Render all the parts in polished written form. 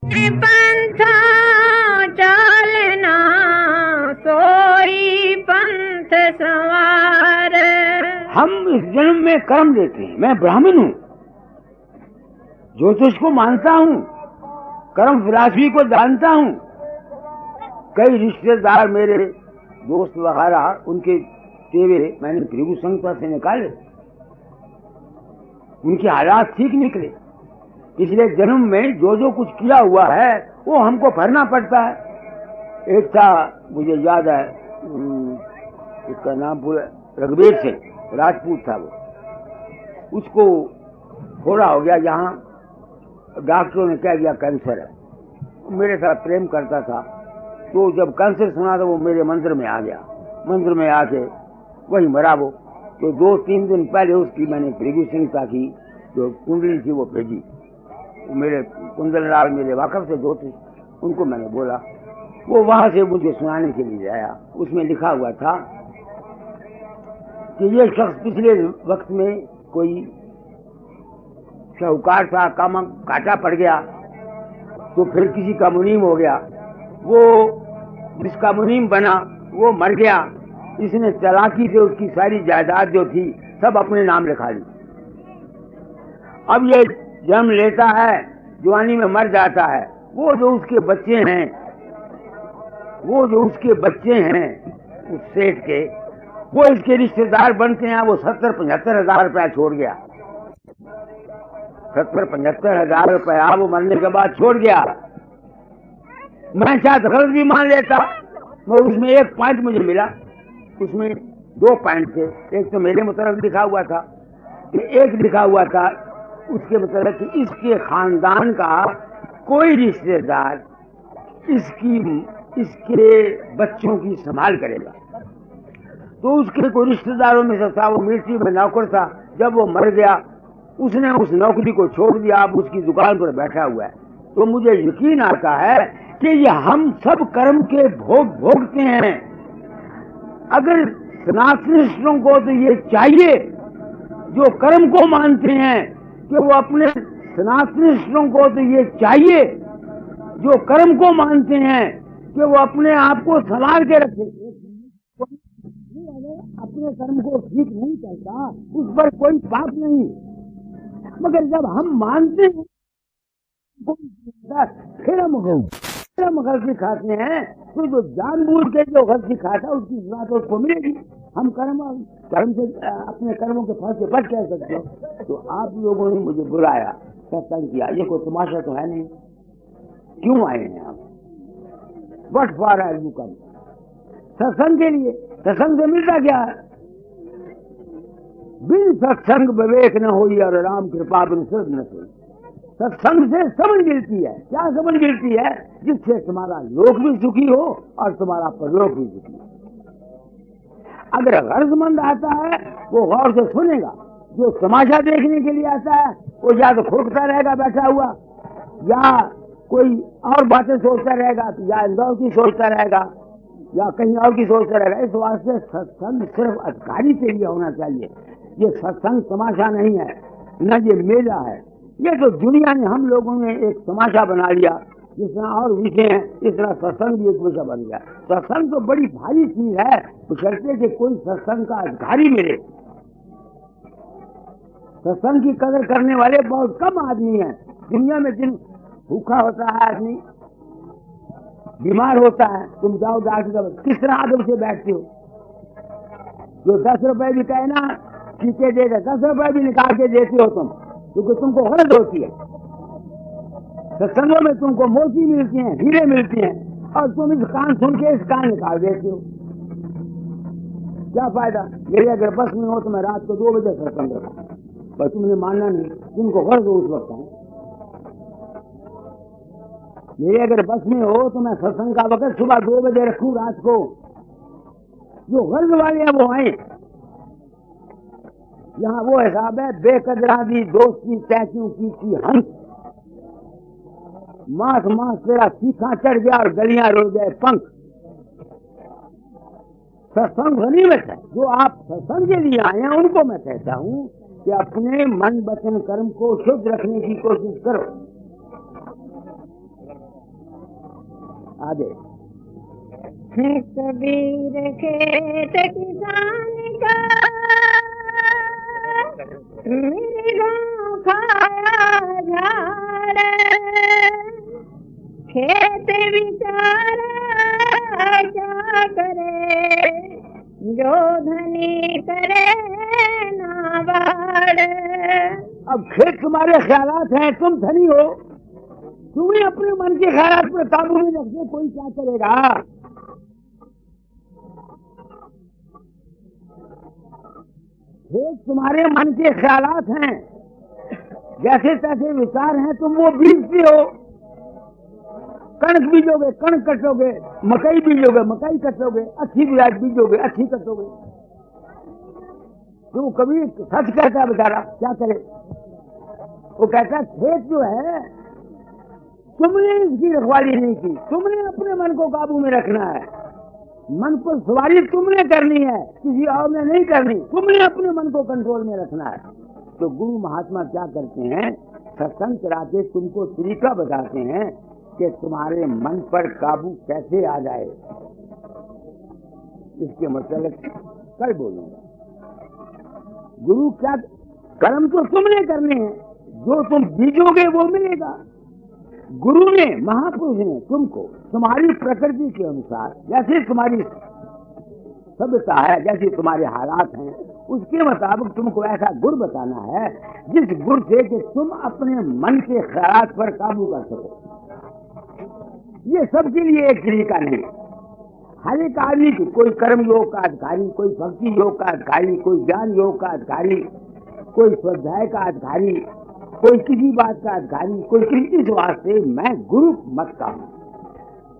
पंथ चलना सोई पंथ सवार। हम इस जन्म में कर्म लेते हैं। मैं ब्राह्मण हूँ, ज्योतिष को मानता हूँ, कर्म फिलॉसफी को जानता हूँ। कई रिश्तेदार मेरे दोस्त वगैरह, उनके तेवे मैंने भृगु संघ से निकाले, उनके हालात ठीक निकले। पिछले जन्म में जो जो कुछ किया हुआ है वो हमको भरना पड़ता है। एक था, मुझे याद है, उसका नाम पूरा रघुवीर सिंह, राजपूत था वो। उसको थोड़ा हो गया, यहाँ डॉक्टरों ने कह दिया कैंसर है। मेरे साथ प्रेम करता था, तो जब कैंसर सुना तो वो मेरे मंदिर में आ गया। मंदिर में आके वही मरा वो। तो 2-3 दिन पहले उसकी मैंने भृगु सिंह की जो कुंडली थी वो भेजी। मेरे कुंदन लाल मेरे वाकफ से ज्योतिष, उनको मैंने बोला, वो वहां से मुझे सुनाने के लिए आया। उसमें लिखा हुआ था कि ये शख्स पिछले वक्त में कोई शाहूकार था, काम काटा पड़ गया, तो फिर किसी का मुनीम हो गया। वो जिसका मुनीम बना वो मर गया। इसने चालाकी से उसकी सारी जायदाद जो थी सब अपने नाम लिखा ली। अब ये जन्म लेता है, जवानी में मर जाता है। वो जो उसके बच्चे हैं उस सेठ के, वो इसके रिश्तेदार बनते हैं। वो 70-75 हजार रुपया छोड़ गया। 70-75 हजार रुपया वो मरने के बाद छोड़ गया। मैं शायद गलत भी मान लेता, मगर उसमें एक पॉइंट मुझे मिला। उसमें 2 पॉइंट थे। एक तो मेरे मुताबिक लिखा हुआ था, एक लिखा हुआ था उसके मतलब कि इसके खानदान का कोई रिश्तेदार इसके बच्चों की संभाल करेगा। तो उसके कोई रिश्तेदारों में से था, वो मिलिट्री में नौकर था। जब वो मर गया, उसने उस नौकरी को छोड़ दिया, अब उसकी दुकान पर बैठा हुआ है। तो मुझे यकीन आता है कि ये हम सब कर्म के भोग भोगते हैं। अगर सनातनिष्ठों को तो ये चाहिए, जो कर्म को मानते हैं, कि वो अपने सनातनिष्ठों को तो ये चाहिए, जो कर्म को मानते हैं, कि वो अपने आप को संभाल के रखे। अपने कर्म को ठीक नहीं करता, उस पर कोई पाप नहीं। मगर जब हम मानते हैं, फिर हम गलती खाते हैं, तो जो जानबूझ के जो गलती खाता है उसकी सजा तो उसको मिलेगी। हम कर्म से अपने कर्मों के फल से बच कह सकते हो। तो आप लोगों ने मुझे बुलाया, सत्संग किया, ये कोई तमाशा तो है नहीं। क्यों आए हैं आप? But for are you come? सत्संग के लिए। सत्संग से मिलता क्या है? बिन सत्संग विवेक न होई और राम कृपा बिन सिद्ध न सोई। सत्संग से समझ मिलती है। क्या समझ मिलती है? जिससे तुम्हारा लोक भी सुखी हो और तुम्हारा परलोक भी सुखी हो। अगर गर्जमंद आता है वो गौर से सुनेगा। जो तमाशा देखने के लिए आता है वो या तो खोखता रहेगा बैठा हुआ, या कोई और बातें सोचता रहेगा, या इंदौर की सोचता रहेगा, या कहीं और की सोचता रहेगा। इस वास्ते सत्संग सिर्फ अधिकारी के लिए होना चाहिए। ये सत्संग तमाशा नहीं है, न ये मेला है। ये तो दुनिया ने, हम लोगों ने एक तमाशा बना लिया। जिस तरह और विषय हैं, इस तरह सत्संग भी एक विषय बन गया। सत्संग तो बड़ी भारी चीज है, बशर्ते कि कोई सत्संग का अधिकारी मिले। सत्संग की कदर करने वाले बहुत कम आदमी हैं दुनिया में। जिन भूखा होता है आदमी, बीमार होता है, तुम जाओ डॉक्टर, किस तरह आदमी से बैठते हो? जो 10 रुपए भी कहे ना टीके दे, 10 रुपए भी निकाल के देते हो तुम, क्योंकि तुमको गलत होती है। सत्संगों में तुमको मोती मिलती हैं, हीरे मिलती हैं, और तुम इस कान सुन के इस कान निकाल देते हो। क्या फायदा? मेरे अगर बस में हो तो मैं रात को 2 बजे सत्संग रखूं, पर तुमने मानना नहीं, तुमको गर्ज हो उस वक्त है। मेरे अगर बस में हो तो मैं सत्संग का वक्त सुबह 2 बजे रखूं रात को। जो गर्ज वाले हैं वो आए। यहाँ वो हिसाब है, बेकदरा दी दोस्ती तय क्यों की हंस। मास मास तेरा सीखा चढ़ गया और गलियां रुड़ गए पंख। सत्संग गनीमत है। जो आप सत्संग के लिए आए हैं उनको मैं कहता हूं कि अपने मन वचन कर्म को शुद्ध रखने की कोशिश करो। आगे। कबीर खेत किसान का मेरे गाँव खाया झाड़, खेत बिचारा क्या करे, जो धनी करे ना बाड़। अब खेत तुम्हारे ख्यालात हैं, तुम धनी हो, तुम्हें अपने मन के ख्यालात पर काबू में रखने कोई क्या करेगा। खेत तुम्हारे मन के ख्यालात हैं, जैसे तैसे विचार हैं, तुम वो बीजते हो। कणक बीजोगे कणक कटोगे, मकई बीजोगे मकई कटोगे, अच्छी ब्याज बीजोगे अच्छी कटोगे। तो कभी सच कहता है बेचारा, क्या करे। वो कहता है खेत जो है तुमने इसकी रखवाली नहीं की, तुमने अपने मन को काबू में रखना है, मन पर सवारी तुमने करनी है, किसी और ने नहीं करनी, तुमने अपने मन को कंट्रोल में रखना है। तो गुरु महात्मा क्या करते हैं, सत्संग कराते तुमको तरीका बताते हैं कि तुम्हारे मन पर काबू कैसे आ जाए। इसके मतलब कल बोलूंगा। गुरु क्या, कर्म तो तुमने करने हैं, जो तुम बीजोगे वो मिलेगा। गुरु ने, महापुरुष ने तुमको तुम्हारी प्रकृति के अनुसार, जैसे तुम्हारी सभ्यता है, जैसे तुम्हारे हालात हैं, उसके मुताबिक तुमको ऐसा गुण बताना है जिस गुण से कि तुम अपने मन के ख्यालात पर काबू कर सको। ये सबके लिए एक तरीका नहीं। हर एक आदमी की, कोई कर्म योग का अधिकारी, कोई भक्ति योग का अधिकारी, कोई ज्ञान योग का अधिकारी, कोई स्वाध्याय का अधिकारी, कोई किसी बात का अधिकारी, कोई किसी। इस वास्ते मैं गुरु मत का हूँ।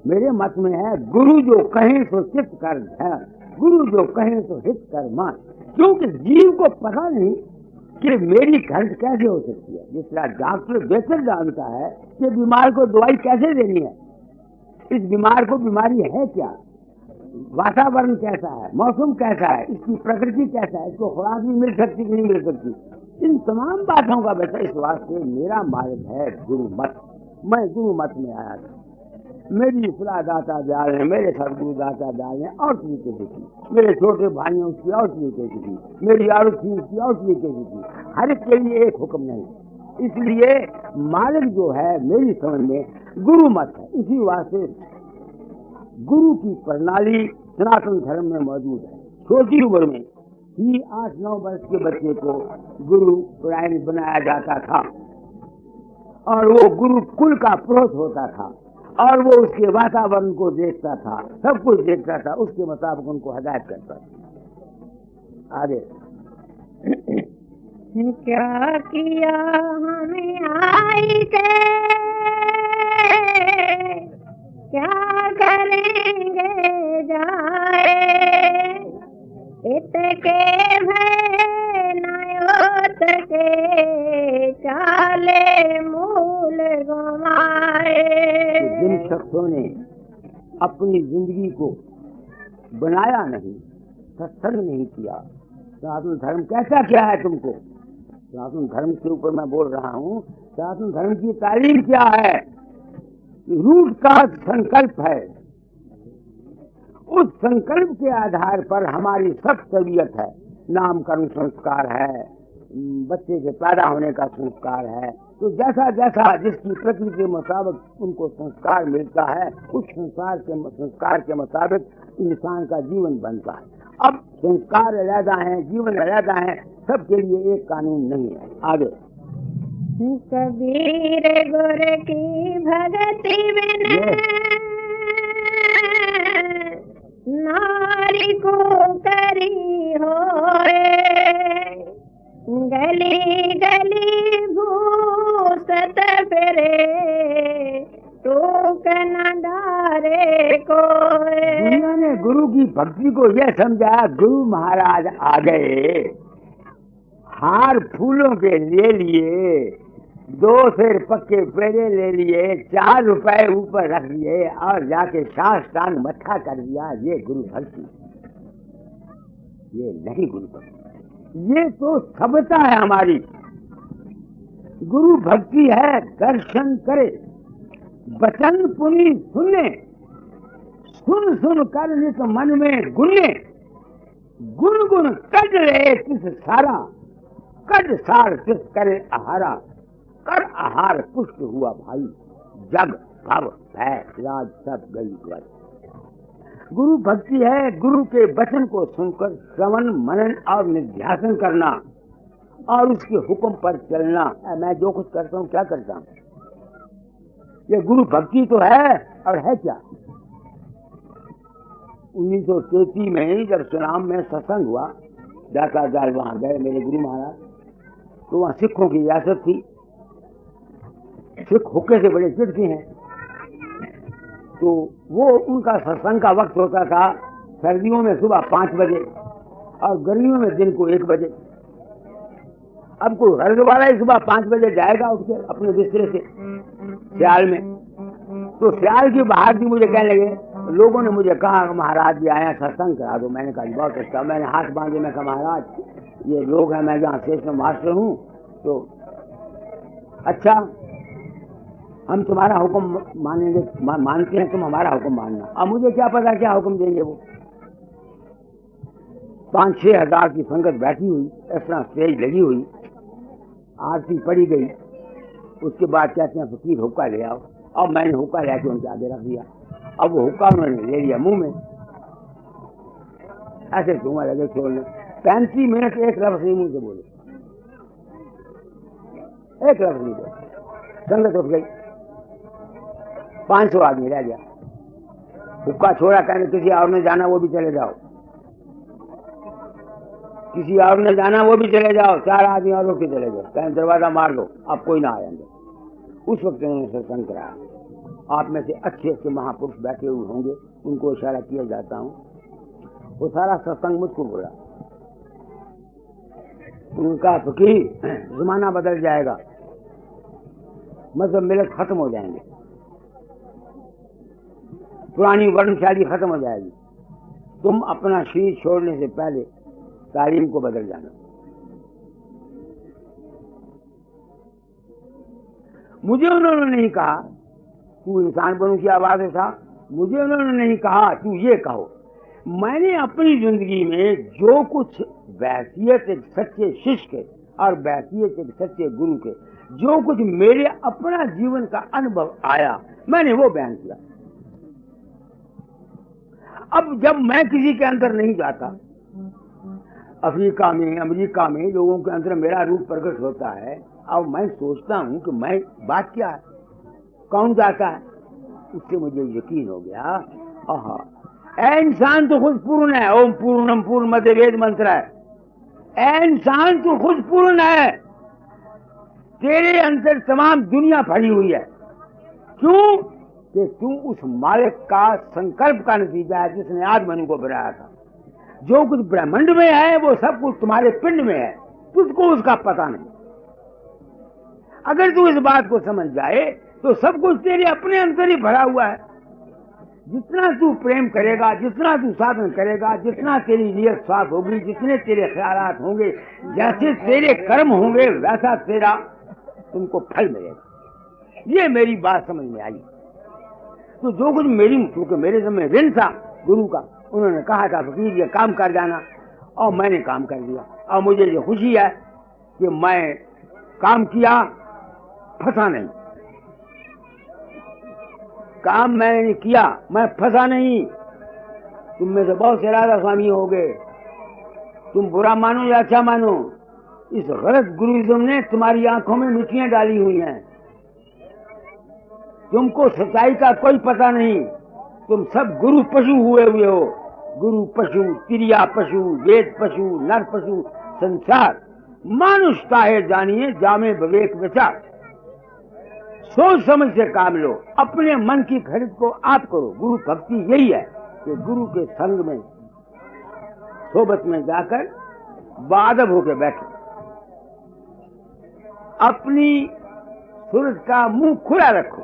मेरे मत में है गुरु जो कहें तो चित्त कर है, गुरु जो कहें तो हित कर मान। क्योंकि जीव को पता नहीं कि मेरी घंट कैसे हो सकती है। जिस तरह डॉक्टर बेहतर जानता है कि बीमार को दवाई कैसे देनी है, इस बीमार को बीमारी है क्या, वातावरण कैसा है, मौसम कैसा है, इसकी प्रकृति कैसा है, इसको खुराक भी मिल सकती कि नहीं मिल सकती, इन तमाम बातों का बेटा। इस वास्ते मेरा मार्ग है गुरु मत। मैं गुरु मत में आया था। मेरी सलाह दाता दयाल ने, मेरे सदगुरु दाता दयाल ने और तरीके से की, मेरे छोटे भाइयों की और तरीके से की, मेरी और थी उसकी और तरीके से की। हर एक के लिए एक हुक्म नहीं। इसलिए मार्ग जो है मेरी समझ में गुरु मत है। इसी वास्ते गुरु की प्रणाली सनातन धर्म में मौजूद है। छोटी उम्र में ही 8-9 वर्ष के बच्चे को गुरु पुराण बनाया जाता था और वो गुरु कुल का पुरोहित होता था और वो उसके वातावरण को देखता था, सब कुछ देखता था, उसके मुताबिक उनको हिदायत करता था। आगे क्या किया हमें आई के, क्या करेंगे जाए, इतके भय नयोत के चाले मूल गुमाए। जिन शख्सों ने अपनी जिंदगी को बनाया नहीं, सत्संग नहीं किया, सनातन धर्म कैसा क्या है तुमको, सनातन धर्म के ऊपर मैं बोल रहा हूँ। सनातन धर्म की तालीम क्या है, रूट का संकल्प है। उस संकल्प के आधार पर हमारी सब तबीयत है। नामकरण संस्कार है, बच्चे के पैदा होने का संस्कार है। तो जैसा जैसा जिसकी प्रकृति के मुताबिक उनको संस्कार मिलता है, उस संस्कार के मुताबिक इंसान का जीवन बनता है। अब संस्कार अलग हैं, जीवन अलग हैं, सबके लिए एक कानून नहीं है। आगे कबीर गुर की भगति बिन नारी को करी होए, गली गली भूसत फिरे टूक न डारे को। दुनिया ने गुरु की भक्ति को यह समझा, गुरु महाराज आ गए, हार फूलों के ले लिए, 2 सेर पक्के पेड़े ले लिए, 4 रुपए ऊपर रख लिए और जाके साष्टांग मत्था कर दिया। ये गुरु भक्ति, ये नहीं गुरु भक्ति, ये तो सभ्यता है हमारी। गुरु भक्ति है दर्शन करे, वचन पुनि सुने, सुन सुन कर नित मन में गुने, गुन गुन कट रहे तिस सारा, कट सार तिस करे आहारा, कर आहार पुष्ट हुआ भाई, जग भव भय राज सब गई वर। गुरु भक्ति है गुरु के वचन को सुनकर श्रवण मनन और निध्यासन करना और उसके हुक्म पर चलना। मैं जो कुछ करता हूँ क्या करता हूँ, ये गुरु भक्ति तो है। और है क्या? 1933 में जब सुनाम में सत्संग हुआ, दातादार वहां गए मेरे गुरु महाराज, तो वहां सिखों की रियासत थी। सिख हुक्के से बड़े चिढ़ते हैं, तो वो उनका सत्संग का वक्त होता था सर्दियों में सुबह 5 बजे और गर्मियों में दिन को 1 बजे। अब कोई घर वाला ही सुबह 5 बजे जाएगा उठ के अपने बिस्तरे से सियाल में, तो सियाल की बाहर भी मुझे कहने लगे, लोगों ने मुझे कहा महाराज जी आए सत्संग करा दो। मैंने कहा बहुत अच्छा। मैंने हाथ बांधे, मैं कहा महाराज ये लोग हैं, मैं जहाँ शेष में मास्टर हूँ, तो अच्छा हम तुम्हारा हुक्म मानेंगे, मानते हैं, तुम हमारा हुक्म मानना। अब मुझे क्या पता क्या हुक्म देंगे वो। 5-6 हजार की संगत बैठी हुई, इस तरह स्टेज लगी हुई, आरती पड़ी गई। उसके बाद कहते हैं फकीर हुक्का ले आओ। अब मैंने हुक्का लेके उनके आगे रख दिया। अब वो हुक्का उन्होंने ले लिया मुंह में, ऐसे धुआं लगे छोड़ने। 35 मिनट एक लफ्ज नहीं मुंह से बोले, एक लफ्ज नहीं बोले। संगत उठ गई, 500 आदमी रह गया। हुक्का छोड़ा, कहने किसी और ने जाना वो भी चले जाओ, किसी और ने जाना वो भी चले जाओ। 4 आदमी और लोग चले जाओ, कहने दरवाजा मार दो, अब कोई ना आएंगे। उस वक्त उन्होंने सत्संग कराया। आप में से अच्छे अच्छे महापुरुष बैठे हुए होंगे, उनको इशारा किया जाता हूँ। वो सारा सत्संग मुझको बोला। उनका फकीर जमाना बदल जाएगा, मजहब मिलत खत्म हो जाएंगे, पुरानी वर्णशाली खत्म हो जाएगी। तुम अपना शरीर छोड़ने से पहले तालीम को बदल जाना। मुझे उन्होंने नहीं कहा तू इंसान बनू की आवाज है था, मुझे उन्होंने नहीं कहा तू ये कहो। मैंने अपनी जिंदगी में जो कुछ बैसियत एक सच्चे शिष्य के और बैसियत एक सच्चे गुरु के जो कुछ मेरे अपना जीवन का अनुभव आया, मैंने वो बयान किया। अब जब मैं किसी के अंदर नहीं जाता, अफ्रीका में अमेरिका में लोगों के अंदर मेरा रूप प्रकट होता है, अब मैं सोचता हूं कि मैं बात क्या है, कौन जाता है, उससे मुझे यकीन हो गया आहा ऐ इंसान तो खुद पूर्ण है। ओम पूर्णम पूर्णमद वेद मंत्र है। ऐ इंसान तो खुद पूर्ण है, तेरे अंदर तमाम दुनिया भरी हुई है। क्यों? कि तू उस मालिक का संकल्प का नतीजा है जिसने आदमनु को बनाया था। जो कुछ ब्रह्मांड में है वो सब कुछ तुम्हारे पिंड में है, तुझको उसका पता नहीं। अगर तू इस बात को समझ जाए तो सब कुछ तेरे अपने अंदर ही भरा हुआ है। जितना तू प्रेम करेगा, जितना तू साधन करेगा, जितना तेरी नियत साफ होगी, जितने तेरे ख्यालात होंगे, जैसे तेरे कर्म होंगे, वैसा तेरा तुमको फल मिलेगा। ये मेरी बात समझ में आई। तो जो कुछ मेरी, क्योंकि मेरे समय ऋण था गुरु का, उन्होंने कहा था फकीर ये काम कर जाना, और मैंने काम कर दिया। और मुझे ये खुशी है कि मैं काम किया, फंसा नहीं। काम मैंने किया, मैं फंसा नहीं। तुम में से बहुत से राधा स्वामी हो गए, तुम बुरा मानो या अच्छा मानो, इस गलत गुरुइज्म ने तुम्हारी आंखों में मिट्टियां डाली हुई हैं। तुमको सच्चाई का कोई पता नहीं। तुम सब गुरु पशु हुए हो। गुरु पशु, तिरिया पशु, वेद पशु, नर पशु, संसार मानुष काहे जानिए, जामे विवेक विचार। सोच समझ से काम लो, अपने मन की खरीद को आप करो। गुरु भक्ति यही है कि गुरु के संग में, सोबत में जाकर बादब होकर बैठो, अपनी सूरत का मुंह खुला रखो,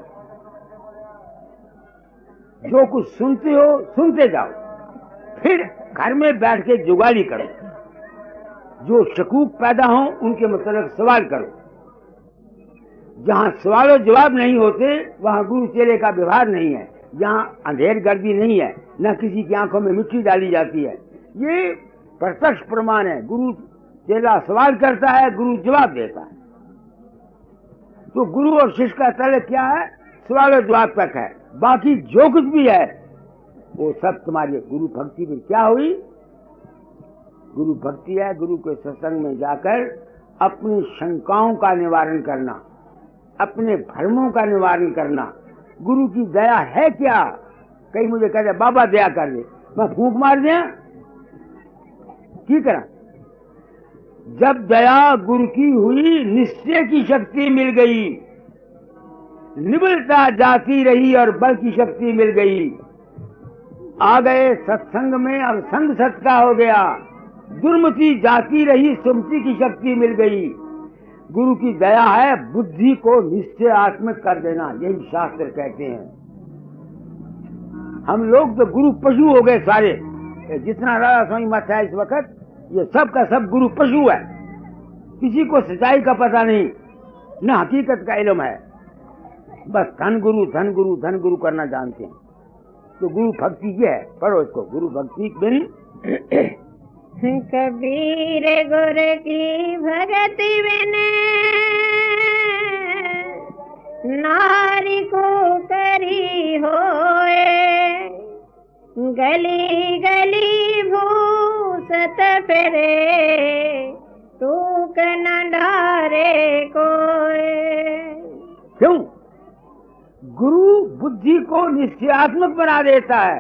जो कुछ सुनते हो सुनते जाओ, फिर घर में बैठ के जुगाली करो। जो शकूक पैदा हो उनके मतलब सवाल करो। जहां सवालों जवाब नहीं होते वहां गुरु चेले का व्यवहार नहीं है। यहाँ अंधेर गर्दी नहीं है, न किसी की आंखों में मिट्टी डाली जाती है। ये प्रत्यक्ष प्रमाण है। गुरु चेला सवाल करता है, गुरु जवाब देता है। तो गुरु और शिष्य का तल क्या है? सवाल और जवाब तक है। बाकी जो कुछ भी है वो सब तुम्हारी गुरु भक्ति में क्या हुई? गुरु भक्ति है गुरु के सत्संग में जाकर अपनी शंकाओं का निवारण करना, अपने भ्रमों का निवारण करना। गुरु की दया है क्या? कहीं मुझे कहते बाबा दया कर दे, मैं फूंक मार दिया की करा? जब दया गुरु की हुई, निश्चय की शक्ति मिल गई, निबलता जाती रही और बल की शक्ति मिल गई। आ गए सत्संग में और संग सत का हो गया। दुर्मति जाती रही, सुमति की शक्ति मिल गई। गुरु की दया है बुद्धि को निश्चयात्मक कर देना, यही शास्त्र कहते हैं। हम लोग तो गुरु पशु हो गए सारे। जितना राधा स्वामी मत है इस वक्त, ये सब का सब गुरु पशु है। किसी को सच्चाई का पता नहीं, न हकीकत का इल्म है, बस धन गुरु धन गुरु धन गुरु करना जानते हैं। तो गुरु भक्ति ये है, पढ़ो इसको। गुरु भक्ति बिन कबीर गुर की भगति बिन नारी को करी होए, गली गली भूसत फिरे टूक न डारे कोए। क्यों? गुरु बुद्धि को निश्चयात्मक बना देता है।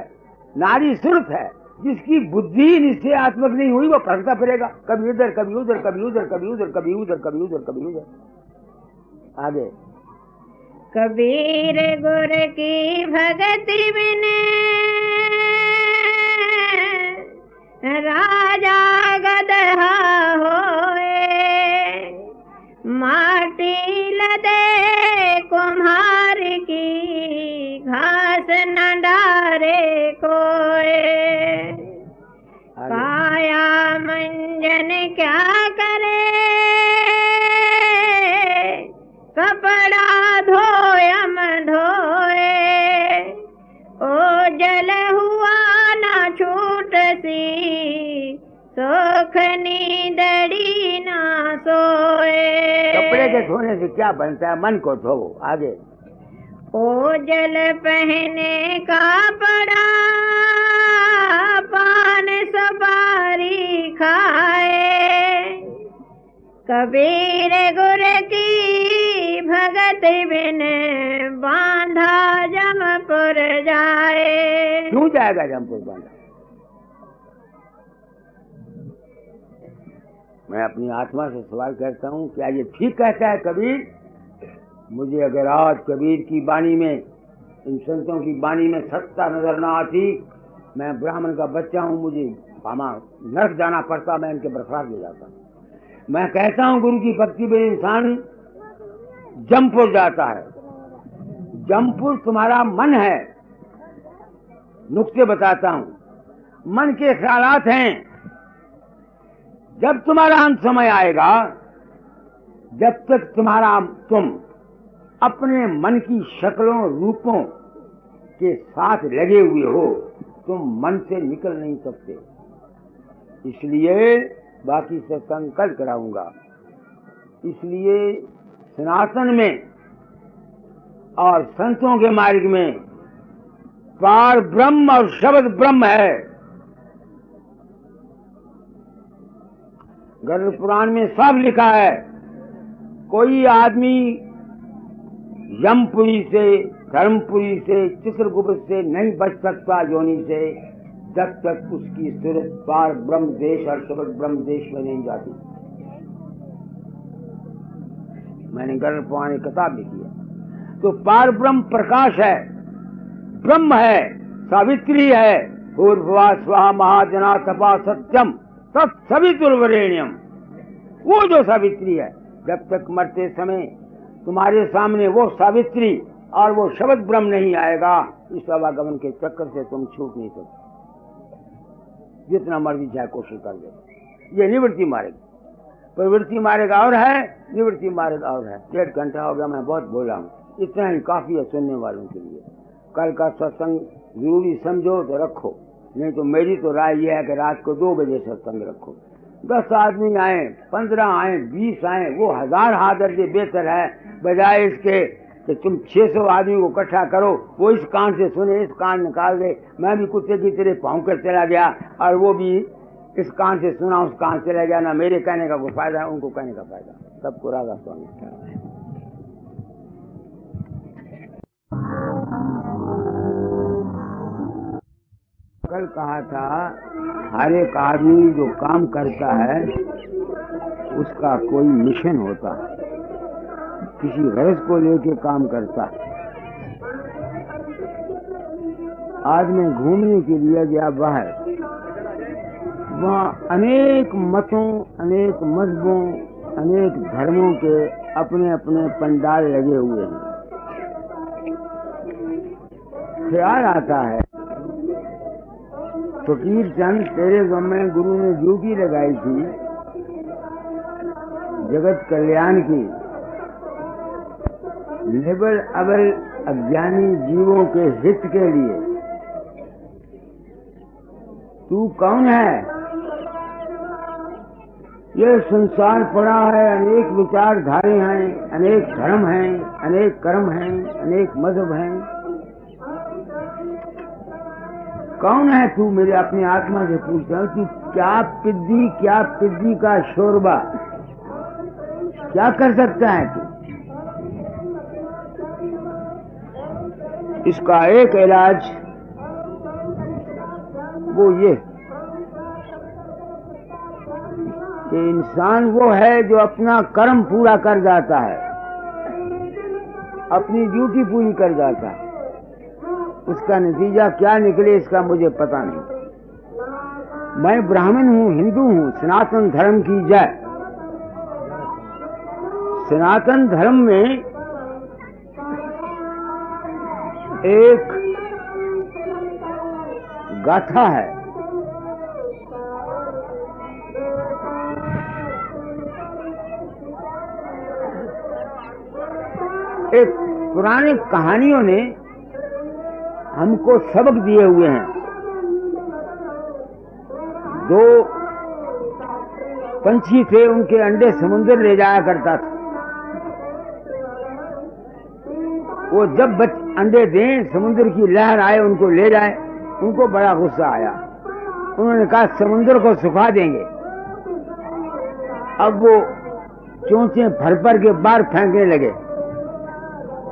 नारी सुरत है, जिसकी बुद्धि निश्चयात्मक नहीं हुई वो भटकता फिरेगा, कभी इधर कभी उधर, कभी उधर कभी उधर, कभी उधर कभी उधर, कभी उधर। आगे कबीर गुर की भगति बिन राजा गदहा होए, माटी लदे कुम्हार की घास न डारे कोए। काया मंजन क्या करे, कपड़ा धोयम धोए, ओ जल हुआ ना छूट सी, सुख नींदड़ी ना सोए। कपड़े के धोने से क्या बनता है? मन को धो। आगे ओ जल पहने का पड़ा, पान सुपारी खाए, कबीर गुर की भगत बिन बांधा जमपुर जाए। क्यों जाएगा जमपुर बांधा? मैं अपनी आत्मा से सवाल करता हूँ, क्या ये ठीक कहता है कबीर? मुझे अगर आज कबीर की वाणी में, इन संतों की वाणी में सत्ता नजर ना आती, मैं ब्राह्मण का बच्चा हूँ, मुझे नरक जाना पड़ता, मैं इनके बरसात ले जाता। मैं कहता हूँ गुरु की भक्ति में इंसान जमपुर जाता है। जमपुर तुम्हारा मन है। नुक्ते बताता हूँ। मन के ख्यालात हैं। जब तुम्हारा अंत समय आएगा, जब तक तुम अपने मन की शक्लों रूपों के साथ लगे हुए हो, तुम मन से निकल नहीं सकते। इसलिए बाकी से संकल्प कराऊंगा। इसलिए सनातन में और संतों के मार्ग में पार ब्रह्म और शब्द ब्रह्म है। गरुड़ पुराण में सब लिखा है। कोई आदमी यमपुरी से, धर्मपुरी से, चित्रगुप्त से नहीं बच सकता योनि से, जब तक उसकी सूरत पार ब्रह्म देश और शब्द ब्रह्म देश में नहीं जाती। मैंने गरुड़ पुराण की किताब लिखी है। तो पार ब्रह्म प्रकाश है, ब्रह्म है, सावित्री है। भूर्भुवः स्वः महाजना तपा सत्यम तत्सवितुर्वरेण्यम। वो जो सावित्री है, जब तक मरते समय तुम्हारे सामने वो सावित्री और वो शब्द ब्रह्म नहीं आएगा, इस आवागमन के चक्कर से तुम छूट नहीं सकते, जितना मर्जी चाहे कोशिश कर दे। ये निवृत्ति मार्ग। प्रवृत्ति मार्ग और है, निवृत्ति मार्ग और है। 1.5 घंटा हो गया, मैं बहुत बोला हूँ। इतना ही काफी है सुनने वालों के लिए। कल का सत्संग जरूरी समझो तो रखो, नहीं तो मेरी तो राय यह है कि रात को 2 बजे सत्संग रखो। 10 आदमी आए, 15 आए, 20 आए, वो 1000 हादर से बेहतर है बजाय इसके कि तुम 600 आदमी को इकट्ठा करो, वो इस कान से सुने, इस कान निकाल दे। मैं भी कुत्ते की तरह भौंक कर चला गया और वो भी इस कान से सुना, उस कान से चला गया। ना मेरे कहने का कोई फायदा, उनको कहने का फायदा। सबको राधा स्वामी। कल कहा था हर एक आदमी जो काम करता है उसका कोई मिशन होता है, किसी गरज को लेके काम करता है। आज मैं घूमने के लिए गया बाहर, वहाँ अनेक मतों, अनेक मजहबों, अनेक धर्मों के अपने अपने पंडाल लगे हुए हैं। ख्याल आता है फकीर चंद तेरे गम में गुरु ने ड्यूटी लगाई थी जगत कल्याण की, निबल अबल अज्ञानी जीवों के हित के लिए। तू कौन है? ये संसार पड़ा है, अनेक विचारधारे हैं, अनेक धर्म हैं, अनेक कर्म हैं, अनेक मजहब हैं। कौन है तू? मेरे अपनी आत्मा से पूछता हूँ कि क्या पिद्दी का शोरबा क्या कर सकता है तू? इसका एक इलाज वो ये कि इंसान वो है जो अपना कर्म पूरा कर जाता है, अपनी ड्यूटी पूरी कर जाता है। उसका नतीजा क्या निकले इसका मुझे पता नहीं। मैं ब्राह्मण हूँ, हिंदू हूँ, सनातन धर्म की जय। सनातन धर्म में एक गाथा है, एक पुरानी कहानियों ने हमको सबक दिए हुए हैं। 2 पंछी थे, उनके अंडे समुद्र ले जाया करता था। वो जब अंडे दें, समुद्र की लहर आए उनको ले जाए। उनको बड़ा गुस्सा आया, उन्होंने कहा समुद्र को सुखा देंगे। अब वो चोंचे भर भर के बाहर फेंकने लगे।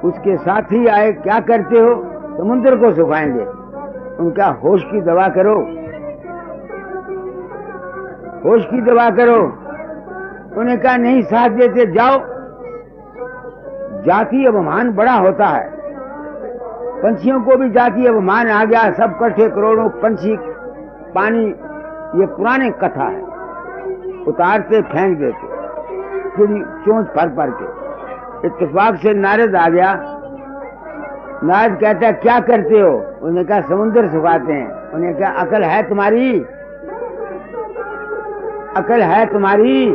उसके साथी आए, क्या करते हो? समुद्र को सुखाएंगे। उनका होश की दवा करो, होश की दवा करो। उन्होंने कहा नहीं साथ देते, जाओ। जाति अभिमान बड़ा होता है, पंछियों को भी जाति अभिमान आ गया। सब कट्ठे करोड़ों पंछी पानी, ये पुराने कथा है, उतारते फेंक देते, फिर चोंच भर भर के। इत्तेफाक से नारद आ गया। नारद कहता है क्या करते हो? उन्होंने कहा समुद्र सुखाते हैं। उन्हें कहा अकल है तुम्हारी? अकल है तुम्हारी?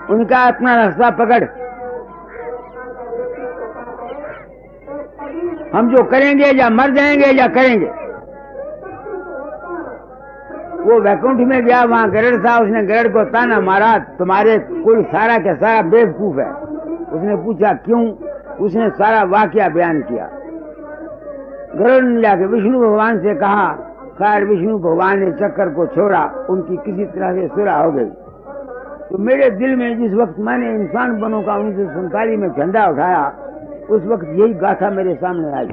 उनका अपना रास्ता पकड़, हम जो करेंगे या मर जाएंगे या करेंगे। वो वैकुंठ में गया, वहां गरुड़ था। उसने गरुड़ को ताना मारा, तुम्हारे कुल सारा के सारा बेवकूफ है। उसने पूछा क्यों? उसने सारा वाकया बयान किया। गरुड़ ने जाके विष्णु भगवान से कहा। खैर विष्णु भगवान ने चक्कर को छोड़ा, उनकी किसी तरह से सुलह हो गई। तो मेरे दिल में जिस वक्त मैंने इंसान बनों का 1947 में झंडा उठाया, उस वक्त यही गाथा मेरे सामने आई।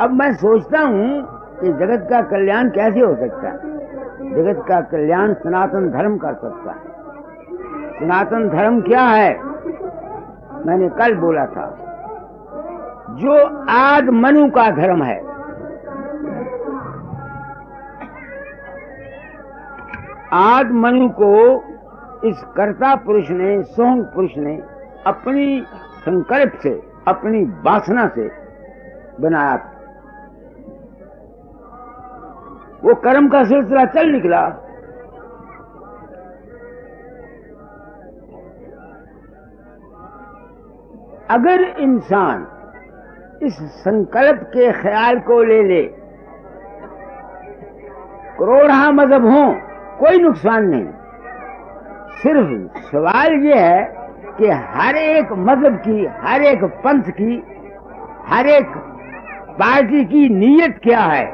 अब मैं सोचता हूँ कि जगत का कल्याण कैसे हो सकता है? जगत का कल्याण सनातन धर्म कर सकता है। सनातन धर्म क्या है? मैंने कल बोला था, जो आद मनु का धर्म है। आद मनु को इस कर्ता पुरुष ने, सोंग पुरुष ने अपनी संकल्प से, अपनी वासना से बनाया था। वो कर्म का सिलसिला चल निकला। अगर इंसान इस संकल्प के ख्याल को ले ले, करोड़ा मजहब हो कोई नुकसान नहीं। सिर्फ सवाल ये है कि हर एक मजहब की, हर एक पंथ की, हर एक पार्टी की नीयत क्या है,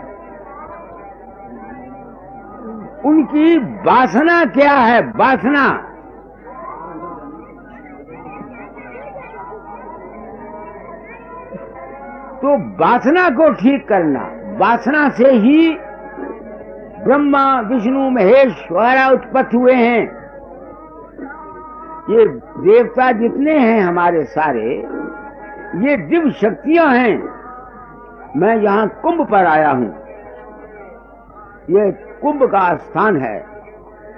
उनकी वासना क्या है। वासना तो वासना को ठीक करना, वासना से ही ब्रह्मा विष्णु महेश वगैरह उत्पत्ति हुए हैं। ये देवता जितने हैं हमारे सारे, ये दिव्य शक्तियां हैं। मैं यहां कुंभ पर आया हूं, ये कुंभ का स्थान है।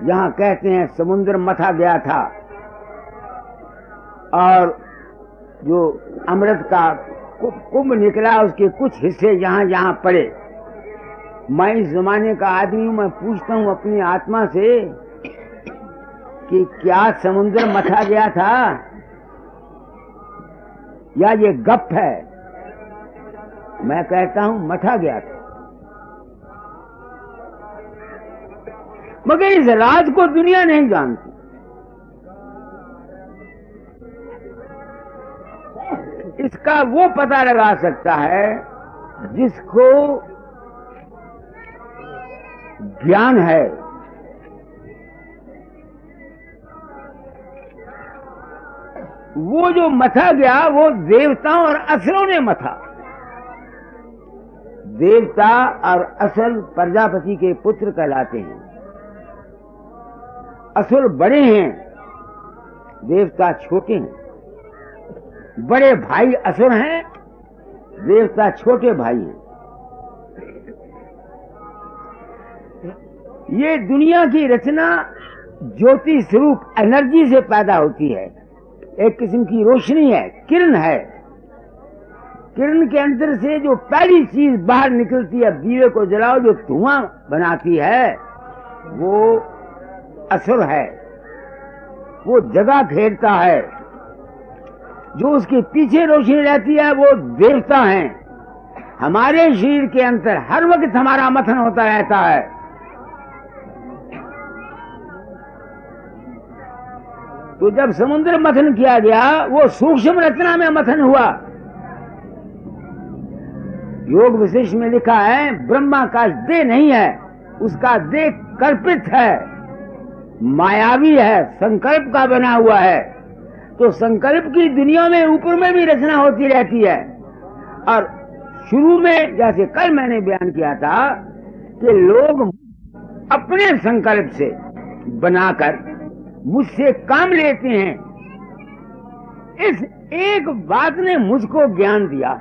यहां कहते हैं समुद्र मथा गया था और जो अमृत का कुंभ निकला, उसके कुछ हिस्से यहां यहां पड़े। मैं इस जमाने का आदमी हूं, मैं पूछता हूं अपनी आत्मा से कि क्या समुद्र मथा गया था या ये गप है। मैं कहता हूं मथा गया था, मगर इस राज को दुनिया नहीं जानती। इसका वो पता लगा सकता है जिसको ज्ञान है। वो जो मथा गया वो देवताओं और असुरों ने मथा। देवता और असुर प्रजापति के पुत्र कहलाते हैं। असुर बड़े हैं, देवता छोटे हैं। बड़े भाई असुर हैं, देवता छोटे भाई हैं। ये दुनिया की रचना ज्योति स्वरूप एनर्जी से पैदा होती है। एक किस्म की रोशनी है, किरण है। किरण के अंदर से जो पहली चीज बाहर निकलती है, दीवे को जलाओ जो धुआं बनाती है, वो असुर है। वो जगह घेरता है। जो उसके पीछे रोशनी रहती है वो देवता हैं। हमारे शरीर के अंदर हर वक्त हमारा मथन होता रहता है। तो जब समुद्र मथन किया गया, वो सूक्ष्म रचना में मथन हुआ। योग विशिष्ट में लिखा है ब्रह्मा का देह नहीं है, उसका देह कल्पित है, मायावी है, संकल्प का बना हुआ है। तो संकल्प की दुनिया में ऊपर में भी रचना होती रहती है। और शुरू में जैसे कल मैंने बयान किया था कि लोग अपने संकल्प से बनाकर मुझसे काम लेते हैं। इस एक बात ने मुझको ज्ञान दिया।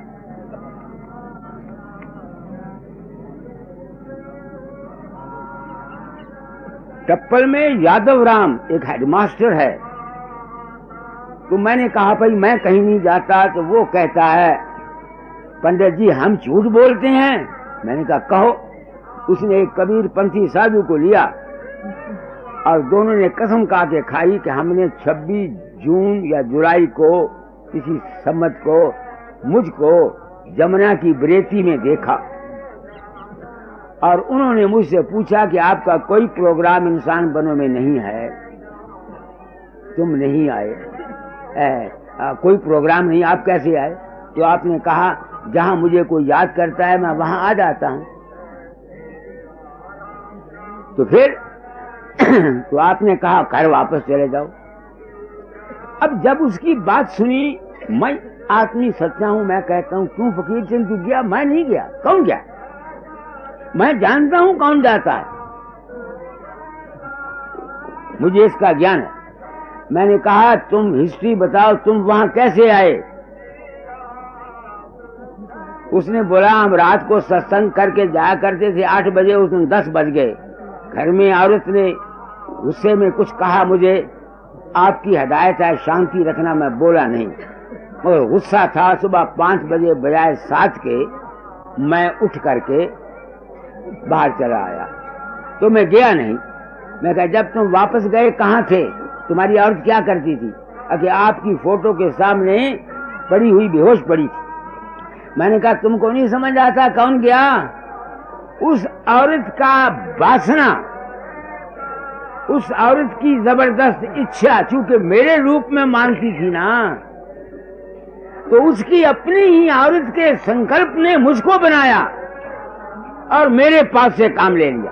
टप्पल में यादव राम एक हेडमास्टर है। तो मैंने कहा भाई मैं कहीं नहीं जाता। तो वो कहता है पंडित जी हम झूठ बोलते हैं। मैंने कहा कहो। उसने एक कबीर पंथी साधु को लिया और दोनों ने कसम खा के खाई कि हमने 26 जून या जुलाई को किसी सम्मत को मुझको जमुना की बरेती में देखा। और उन्होंने मुझसे पूछा कि आपका कोई प्रोग्राम इंसान बनो में नहीं है, तुम नहीं आए। कोई प्रोग्राम नहीं, आप कैसे आए? तो आपने कहा जहां मुझे कोई याद करता है मैं वहां आ जाता हूं। तो फिर तो आपने कहा घर वापस चले जाओ। अब जब उसकी बात सुनी, मैं आदमी सच्चा हूं, मैं कहता हूं क्यों फकीर चंद तू गया? मैं नहीं गया। कौन गया? मैं जानता हूं कौन जाता है, मुझे इसका ज्ञान है। मैंने कहा तुम हिस्ट्री बताओ, तुम वहां कैसे आए? उसने बोला हम रात को सत्संग करके जाया करते थे, 8 बजे, उस दिन 10 बज गए। घर में औरत ने गुस्से में कुछ कहा मुझे, आपकी हिदायत है शांति रखना, मैं बोला नहीं। और गुस्सा था। सुबह 5 बजे बजाय 7 के मैं उठ करके बाहर चला आया। तो मैं गया नहीं। मैं कहा जब तुम वापस गए कहाँ थे? तुम्हारी औरत क्या करती थी? कि आपकी फोटो के सामने पड़ी हुई बेहोश पड़ी थी। मैंने कहा तुमको नहीं समझ आता? कौन गया? उस औरत का वासना, उस औरत की जबरदस्त इच्छा, चूंकि मेरे रूप में मानती थी ना, तो उसकी अपनी ही औरत के संकल्प ने मुझको बनाया और मेरे पास से काम ले लिया।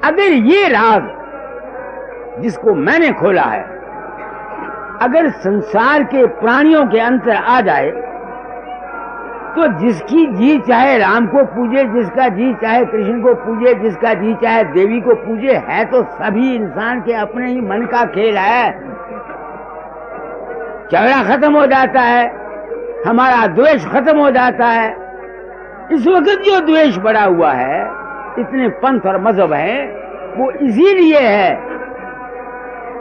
अगर ये राज जिसको मैंने खोला है, अगर संसार के प्राणियों के अंतर आ जाए, तो जिसकी जी चाहे राम को पूजे, जिसका जी चाहे कृष्ण को पूजे, जिसका जी चाहे देवी को पूजे, है तो सभी इंसान के अपने ही मन का खेल है। झगड़ा खत्म हो जाता है, हमारा द्वेष खत्म हो जाता है। इस वक्त जो द्वेष बढ़ा हुआ है, इतने पंथ और मजहब हैं, वो इसीलिए है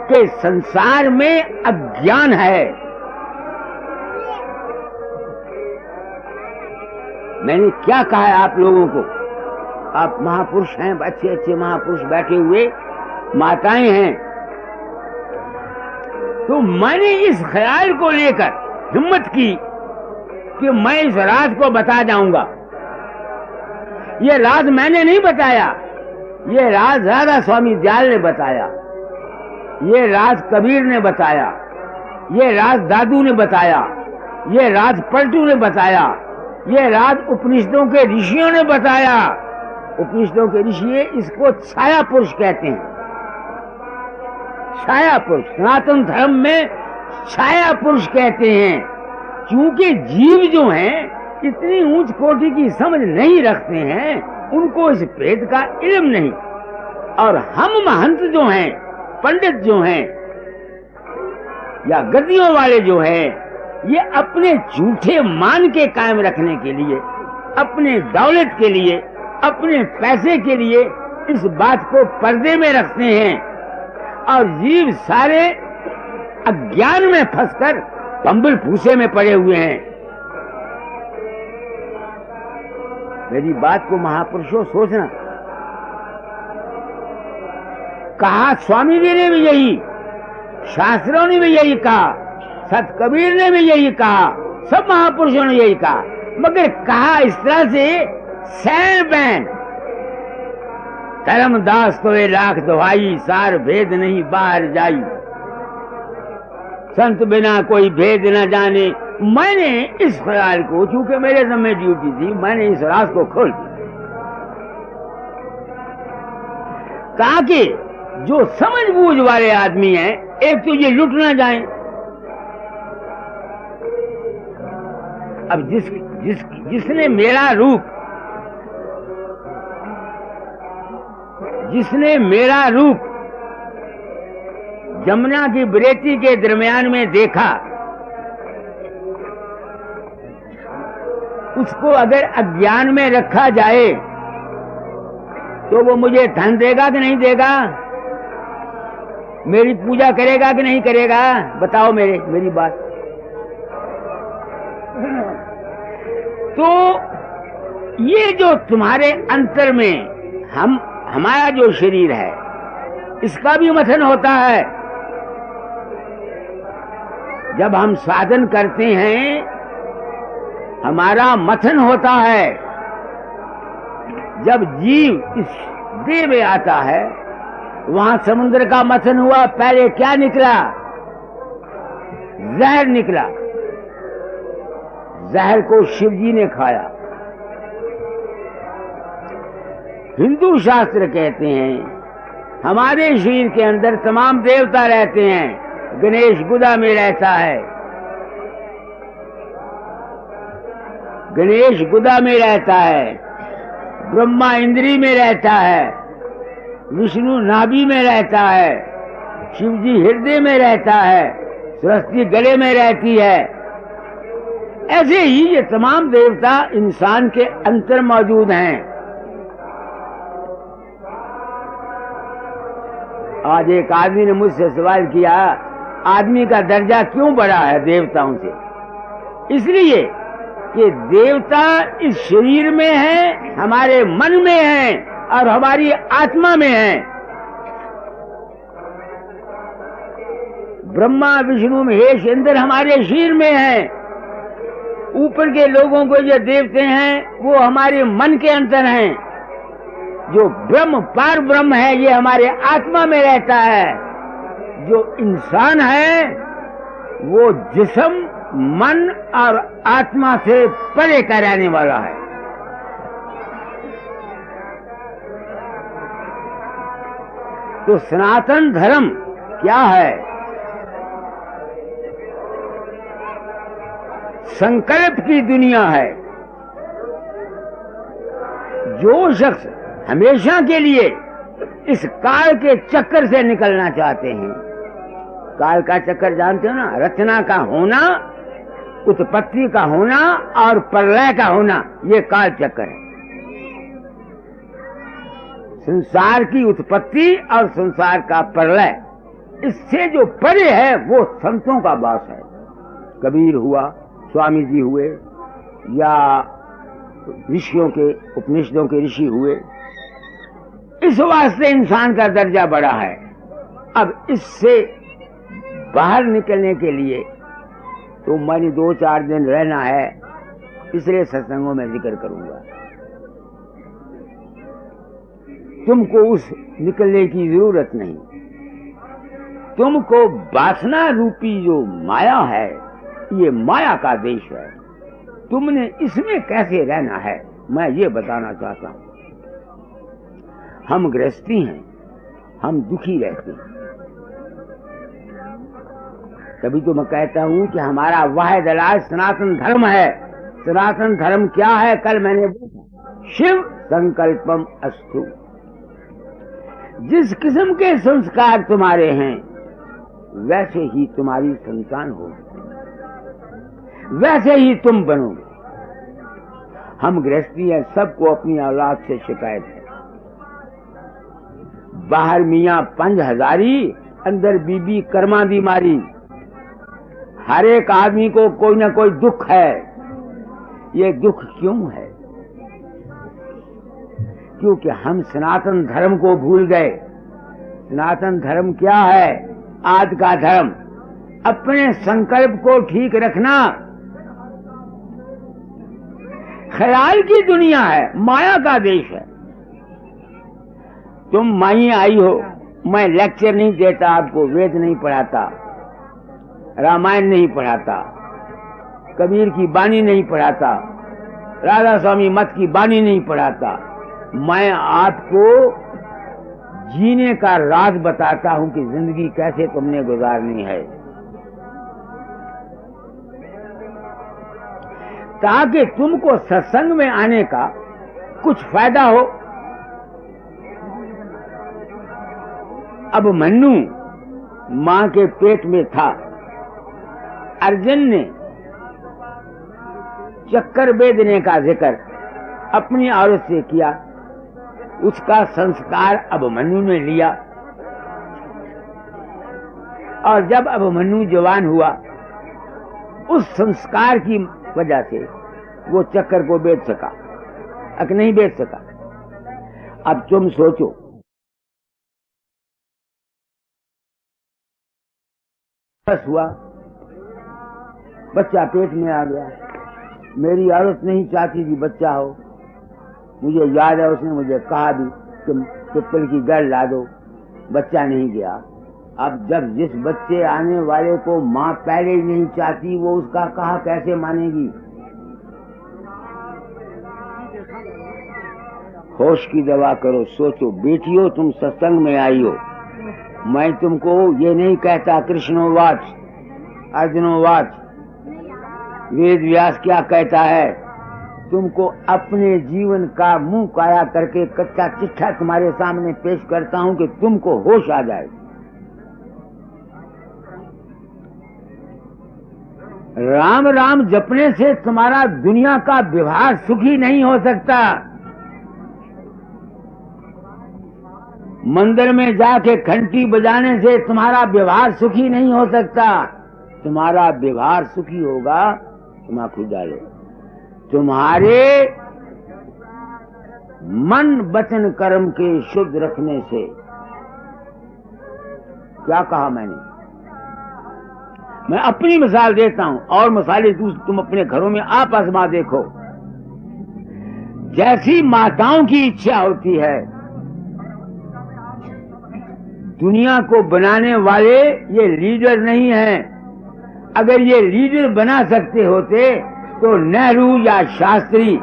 कि संसार में अज्ञान है। मैंने क्या कहा है आप लोगों को? आप महापुरुष हैं, अच्छे अच्छे महापुरुष बैठे हुए, माताएं हैं, तो मैंने इस ख्याल को लेकर हिम्मत की कि मैं इस राज को बता जाऊंगा। ये राज मैंने नहीं बताया, ये राज राधा स्वामी दयाल ने बताया, ये राज कबीर ने बताया, ये राज दादू ने बताया, ये राज पलटू ने बताया, ये राज उपनिषदों के ऋषियों ने बताया। उपनिषदों के ऋषि इसको छाया पुरुष कहते हैं। छाया पुरुष सनातन धर्म में छाया पुरुष कहते हैं, क्योंकि जीव जो हैं इतनी ऊंच कोटि की समझ नहीं रखते हैं, उनको इस भेद का इल्म नहीं। और हम महंत जो हैं, पंडित जो हैं या गद्दियों वाले जो हैं, ये अपने झूठे मान के कायम रखने के लिए, अपने दौलत के लिए, अपने पैसे के लिए इस बात को पर्दे में रखते हैं और जीव सारे अज्ञान में फंसकर बम्बल भूसे में पड़े हुए हैं। मेरी बात को महापुरुषों सोचना। कहा स्वामी जी ने भी यही, शास्त्रों ने भी यही कहा, सत कबीर ने भी यही कहा, सब महापुरुषों ने यही कहा, मगर कहा इस तरह से सैन बैन, धर्मदास तो ये लाख दुहाई, सार भेद नहीं बाहर जाई, संत बिना कोई भेद न जाने। मैंने इस ख्याल को, चूंकि मेरे ज़िम्मे ड्यूटी थी, मैंने इस राज को खोल दिया, ताकि जो समझ बूझ वाले आदमी हैं, एक तो ये लुट ना जाए। अब जिसने मेरा रूप जमुना की बरेती के दरमियान में देखा, उसको अगर अज्ञान में रखा जाए तो वो मुझे धन देगा कि नहीं देगा? मेरी पूजा करेगा कि नहीं करेगा? बताओ मेरी बात। तो ये जो तुम्हारे अंतर में हमारा जो शरीर है, इसका भी मथन होता है। जब हम साधन करते हैं, हमारा मथन होता है। जब जीव इस देह में आता है, वहां समुद्र का मथन हुआ। पहले क्या निकला? जहर निकला। जहर को शिव जी ने खाया। हिंदू शास्त्र कहते हैं हमारे शरीर के अंदर तमाम देवता रहते हैं। गणेश गुदा में रहता है, गणेश गुदा में रहता है, ब्रह्मा इंद्री में रहता है, विष्णु नाभि में रहता है, शिव जी हृदय में रहता है, सरस्वती गले में रहती है। ऐसे ही ये तमाम देवता इंसान के अंतर मौजूद हैं। आज एक आदमी ने मुझसे सवाल किया, आदमी का दर्जा क्यों बढ़ा है देवताओं से? इसलिए कि देवता इस शरीर में है, हमारे मन में है और हमारी आत्मा में है। ब्रह्मा विष्णु महेश इंद्र हमारे शरीर में है। ऊपर के लोगों को जो देवते हैं वो हमारे मन के अंदर हैं। जो ब्रह्म पार ब्रह्म है ये हमारे आत्मा में रहता है। जो इंसान है वो जिस्म मन और आत्मा से परे का रहने वाला है। तो सनातन धर्म क्या है? संकल्प की दुनिया है। जो शख्स हमेशा के लिए इस काल के चक्कर से निकलना चाहते हैं, काल का चक्कर जानते हो ना, रचना का होना, उत्पत्ति का होना और प्रलय का होना, ये काल चक्कर है। संसार की उत्पत्ति और संसार का प्रलय, इससे जो परे है वो संतों का वास है। कबीर हुआ, स्वामी जी हुए, या ऋषियों के उपनिषदों के ऋषि हुए। इस वास्ते इंसान का दर्जा बढ़ा है। अब इससे बाहर निकलने के लिए तो मैंने 2-4 दिन रहना है, इसलिए सत्संगों में जिक्र करूंगा। तुमको उस निकलने की जरूरत नहीं। तुमको वासना रूपी जो माया है, ये माया का देश है। तुमने इसमें कैसे रहना है, मैं ये बताना चाहता हूं। हम गृहस्थी हैं, हम दुखी रहते हैं। तभी तो मैं कहता हूं कि हमारा वाहिद इलाज सनातन धर्म है। सनातन धर्म क्या है? कल मैंने बोला, शिव संकल्पम अस्तु। जिस किस्म के संस्कार तुम्हारे हैं वैसे ही तुम्हारी संतान होगी, वैसे ही तुम बनोगे। हम गृहस्थी हैं, सबको अपनी औलाद से शिकायत है। बाहर मियाँ 5,000, अंदर बीबी कर्मा दी मारी। हर एक आदमी को कोई ना कोई दुख है। ये दुख क्यों है? क्योंकि हम सनातन धर्म को भूल गए। सनातन धर्म क्या है? आज का धर्म अपने संकल्प को ठीक रखना। ख्याल की दुनिया है, माया का देश है। तुम माई आई हो, मैं लेक्चर नहीं देता आपको, वेद नहीं पढ़ाता, रामायण नहीं पढ़ाता, कबीर की बानी नहीं पढ़ाता, राधा स्वामी मत की बानी नहीं पढ़ाता। मैं आपको जीने का राज बताता हूं कि जिंदगी कैसे तुमने गुजारनी है, ताकि तुमको सत्संग में आने का कुछ फायदा हो। अब मन्नू मां के पेट में था। अर्जुन ने चक्कर बेदने का जिक्र अपनी औरत से किया। उसका संस्कार अभिमन्यु ने लिया, और जब अभिमन्यु जवान हुआ, उस संस्कार की वजह से वो चक्कर को बेच सका, अक नहीं बेच सका। अब तुम सोचो, बस हुआ, बच्चा पेट में आ गया। मेरी औरत नहीं चाहती थी बच्चा हो। मुझे याद है उसने मुझे कहा भी कि पिपल की जड़ ला दो, बच्चा नहीं गया। अब जब जिस बच्चे आने वाले को माँ पहले ही नहीं चाहती, वो उसका कहा कैसे मानेगी? होश की दवा करो, सोचो। बेटियों, तुम सत्संग में आई हो, मैं तुमको ये नहीं कहता कृष्णोवाच अर्जुनोवाच, वेद व्यास क्या कहता है। तुमको अपने जीवन का मुंह काया करके कच्चा चिट्ठा तुम्हारे सामने पेश करता हूं कि तुमको होश आ जाए। राम राम जपने से तुम्हारा दुनिया का व्यवहार सुखी नहीं हो सकता। मंदिर में जाके घंटी बजाने से तुम्हारा व्यवहार सुखी नहीं हो सकता। तुम्हारा व्यवहार सुखी होगा, तुम आंखों डालो, तुम्हारे मन वचन कर्म के शुद्ध रखने से। क्या कहा मैंने? मैं अपनी मिसाल देता हूं और मिसालें तुम अपने घरों में आप आजमा देखो। जैसी माताओं की इच्छा होती है, दुनिया को बनाने वाले ये लीडर नहीं हैं। अगर ये लीडर बना सकते होते तो नेहरू या शास्त्री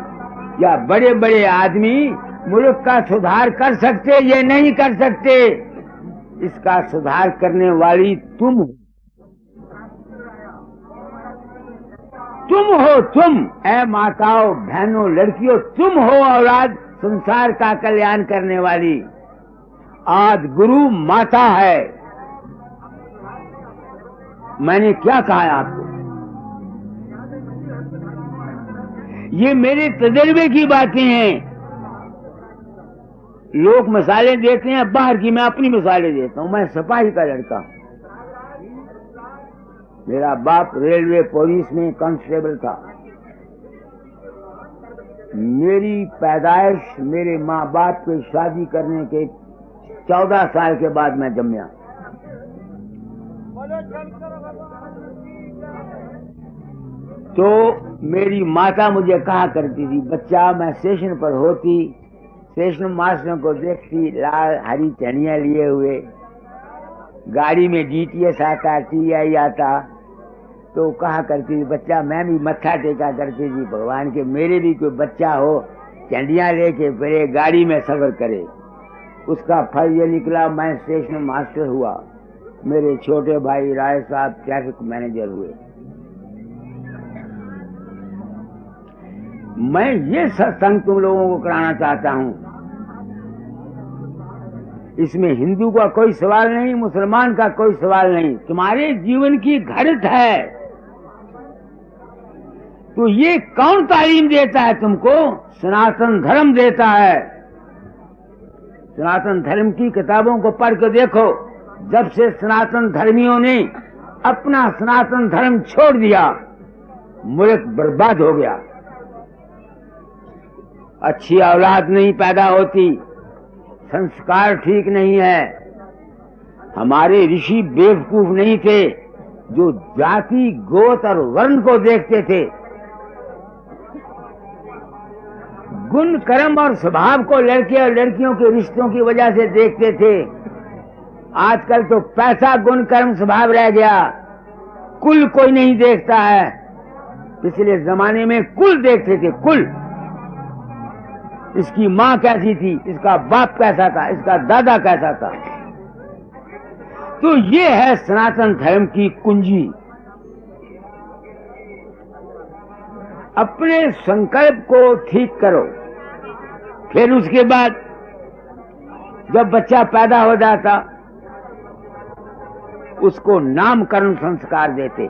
या बड़े बड़े आदमी मुल्क का सुधार कर सकते, ये नहीं कर सकते। इसका सुधार करने वाली तुम हो, तुम ऐ माताओं, बहनों, लड़कियों, तुम हो औलाद संसार का कल्याण करने वाली। आज गुरु माता है। मैंने क्या कहा है आपको? ये मेरे तजर्बे की बातें हैं। लोग मिसालें देते हैं बाहर की, मैं अपनी मिसालें देता हूं। मैं सिपाही का लड़का हूं। मेरा बाप रेलवे पुलिस में कांस्टेबल था। मेरी पैदाइश मेरे माँ बाप के शादी करने के 14 साल के बाद मैं जन्मा। तो मेरी माता मुझे कहा करती थी, बच्चा, मैं स्टेशन पर होती, स्टेशन मास्टरों को देखती लाल हरी चनिया लिए हुए, गाड़ी में डीटीएस आता, टीआई आता, तो कहा करती थी, बच्चा, मैं भी मत्था टेका करती थी भगवान के मेरे भी कोई बच्चा हो चंडियां लेके फिरे, गाड़ी में सफर करे। उसका फल ये निकला, मैं स्टेशन मास्टर हुआ। मेरे छोटे भाई राय साहब ट्रैफिक मैनेजर हुए। मैं ये सत्संग तुम लोगों को कराना चाहता हूं। इसमें हिंदू का कोई सवाल नहीं, मुसलमान का कोई सवाल नहीं, तुम्हारे जीवन की घड़त है। तो ये कौन तालीम देता है तुमको? सनातन धर्म देता है। सनातन धर्म की किताबों को पढ़ के देखो। जब से सनातन धर्मियों ने अपना सनातन धर्म छोड़ दिया, मुल्क बर्बाद हो गया। अच्छी औलाद नहीं पैदा होती, संस्कार ठीक नहीं है। हमारे ऋषि बेवकूफ नहीं थे जो जाति, गोत और वर्ण को देखते थे। गुण, कर्म और स्वभाव को लड़के और लड़कियों के रिश्तों की वजह से देखते थे। आजकल तो पैसा, गुण, कर्म, स्वभाव रह गया, कुल कोई नहीं देखता है। पिछले जमाने में कुल देखते थे, कुल। इसकी माँ कैसी थी, इसका बाप कैसा था, इसका दादा कैसा था। तो ये है सनातन धर्म की कुंजी। अपने संकल्प को ठीक करो, फिर उसके बाद जब बच्चा पैदा हो जाता उसको नामकरण संस्कार देते।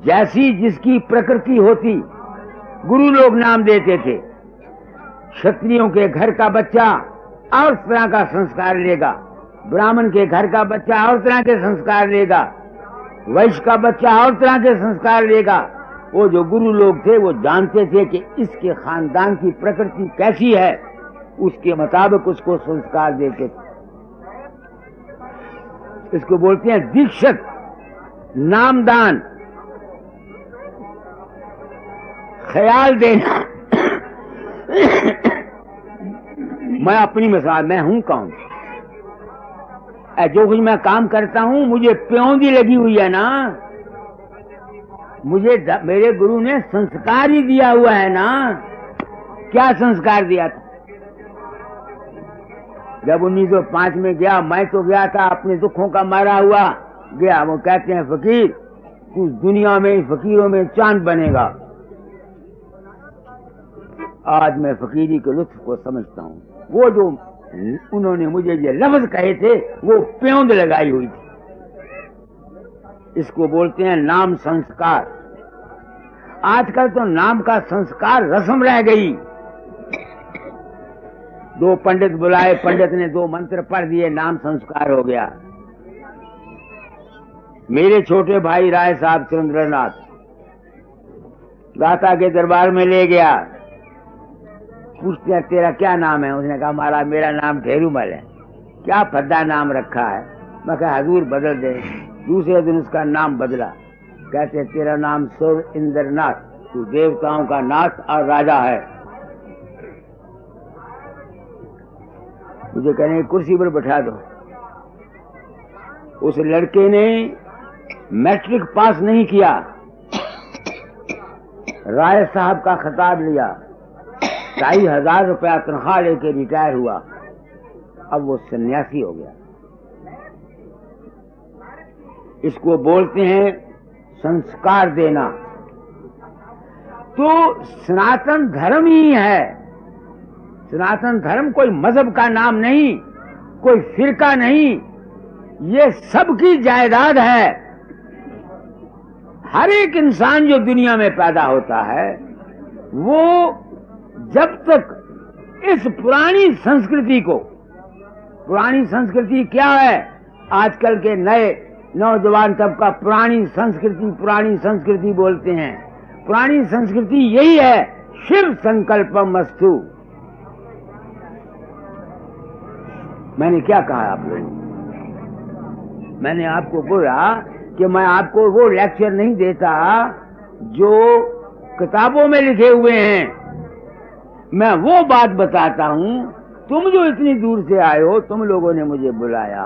जैसी जिसकी प्रकृति होती गुरु लोग नाम देते थे। क्षत्रियों के घर का बच्चा और तरह का संस्कार लेगा, ब्राह्मण के घर का बच्चा और तरह के संस्कार लेगा, वैश्य का बच्चा और तरह के संस्कार लेगा। वो जो गुरु लोग थे वो जानते थे कि इसके खानदान की प्रकृति कैसी है, उसके मुताबिक उसको संस्कार देते थे। इसको बोलते हैं दीक्षक, नामदान, ख्याल देना। मैं अपनी मिसाल, मैं हूं कौन? जो कुछ मैं काम करता हूं मुझे प्योंदी लगी हुई है ना। मुझे मेरे गुरु ने संस्कार ही दिया हुआ है ना। क्या संस्कार दिया था? जब 1905 में गया, मैं तो गया था अपने दुखों का मारा हुआ गया। वो कहते हैं फकीर कुछ दुनिया में फकीरों में चांद बनेगा। आज मैं फकीरी के लुत्फ को समझता हूँ। वो जो उन्होंने मुझे ये लफ्ज कहे थे वो प्योंद लगाई हुई थी। इसको बोलते हैं नाम संस्कार। आजकल तो नाम का संस्कार रस्म रह गई। 2 पंडित बुलाए, पंडित ने 2 मंत्र पढ़ दिए, नाम संस्कार हो गया। मेरे छोटे भाई राय साहब चंद्रनाथ दाता के दरबार में ले गया। पूछते हैं तेरा क्या नाम है? उसने कहा मेरा नाम ढेरूमल है। क्या भद्दा नाम रखा है। मैं कहा हजूर बदल दे। दूसरे दिन उसका नाम बदला। कहते तेरा नाम सुर इंद्रनाथ, तू देवताओं का नाथ और राजा है। मुझे कहने कुर्सी पर बैठा दो। उस लड़के ने मैट्रिक पास नहीं किया, राय साहब का खिताब लिया, 2,500 रुपया तनख्वाह लेके रिटायर हुआ। अब वो सन्यासी हो गया। इसको बोलते हैं संस्कार देना। तो सनातन धर्म ही है। सनातन धर्म कोई मजहब का नाम नहीं, कोई फिरका नहीं, ये सबकी जायदाद है। हर एक इंसान जो दुनिया में पैदा होता है वो जब तक इस पुरानी संस्कृति को, पुरानी संस्कृति क्या है, आजकल के नए नौजवान तबका पुरानी संस्कृति बोलते हैं। पुरानी संस्कृति यही है, शिव संकल्पमस्तु। मैंने क्या कहा आप लोगों? मैंने आपको बोला कि मैं आपको वो लेक्चर नहीं देता जो किताबों में लिखे हुए हैं, मैं वो बात बताता हूं। तुम जो इतनी दूर से आए हो, तुम लोगों ने मुझे बुलाया,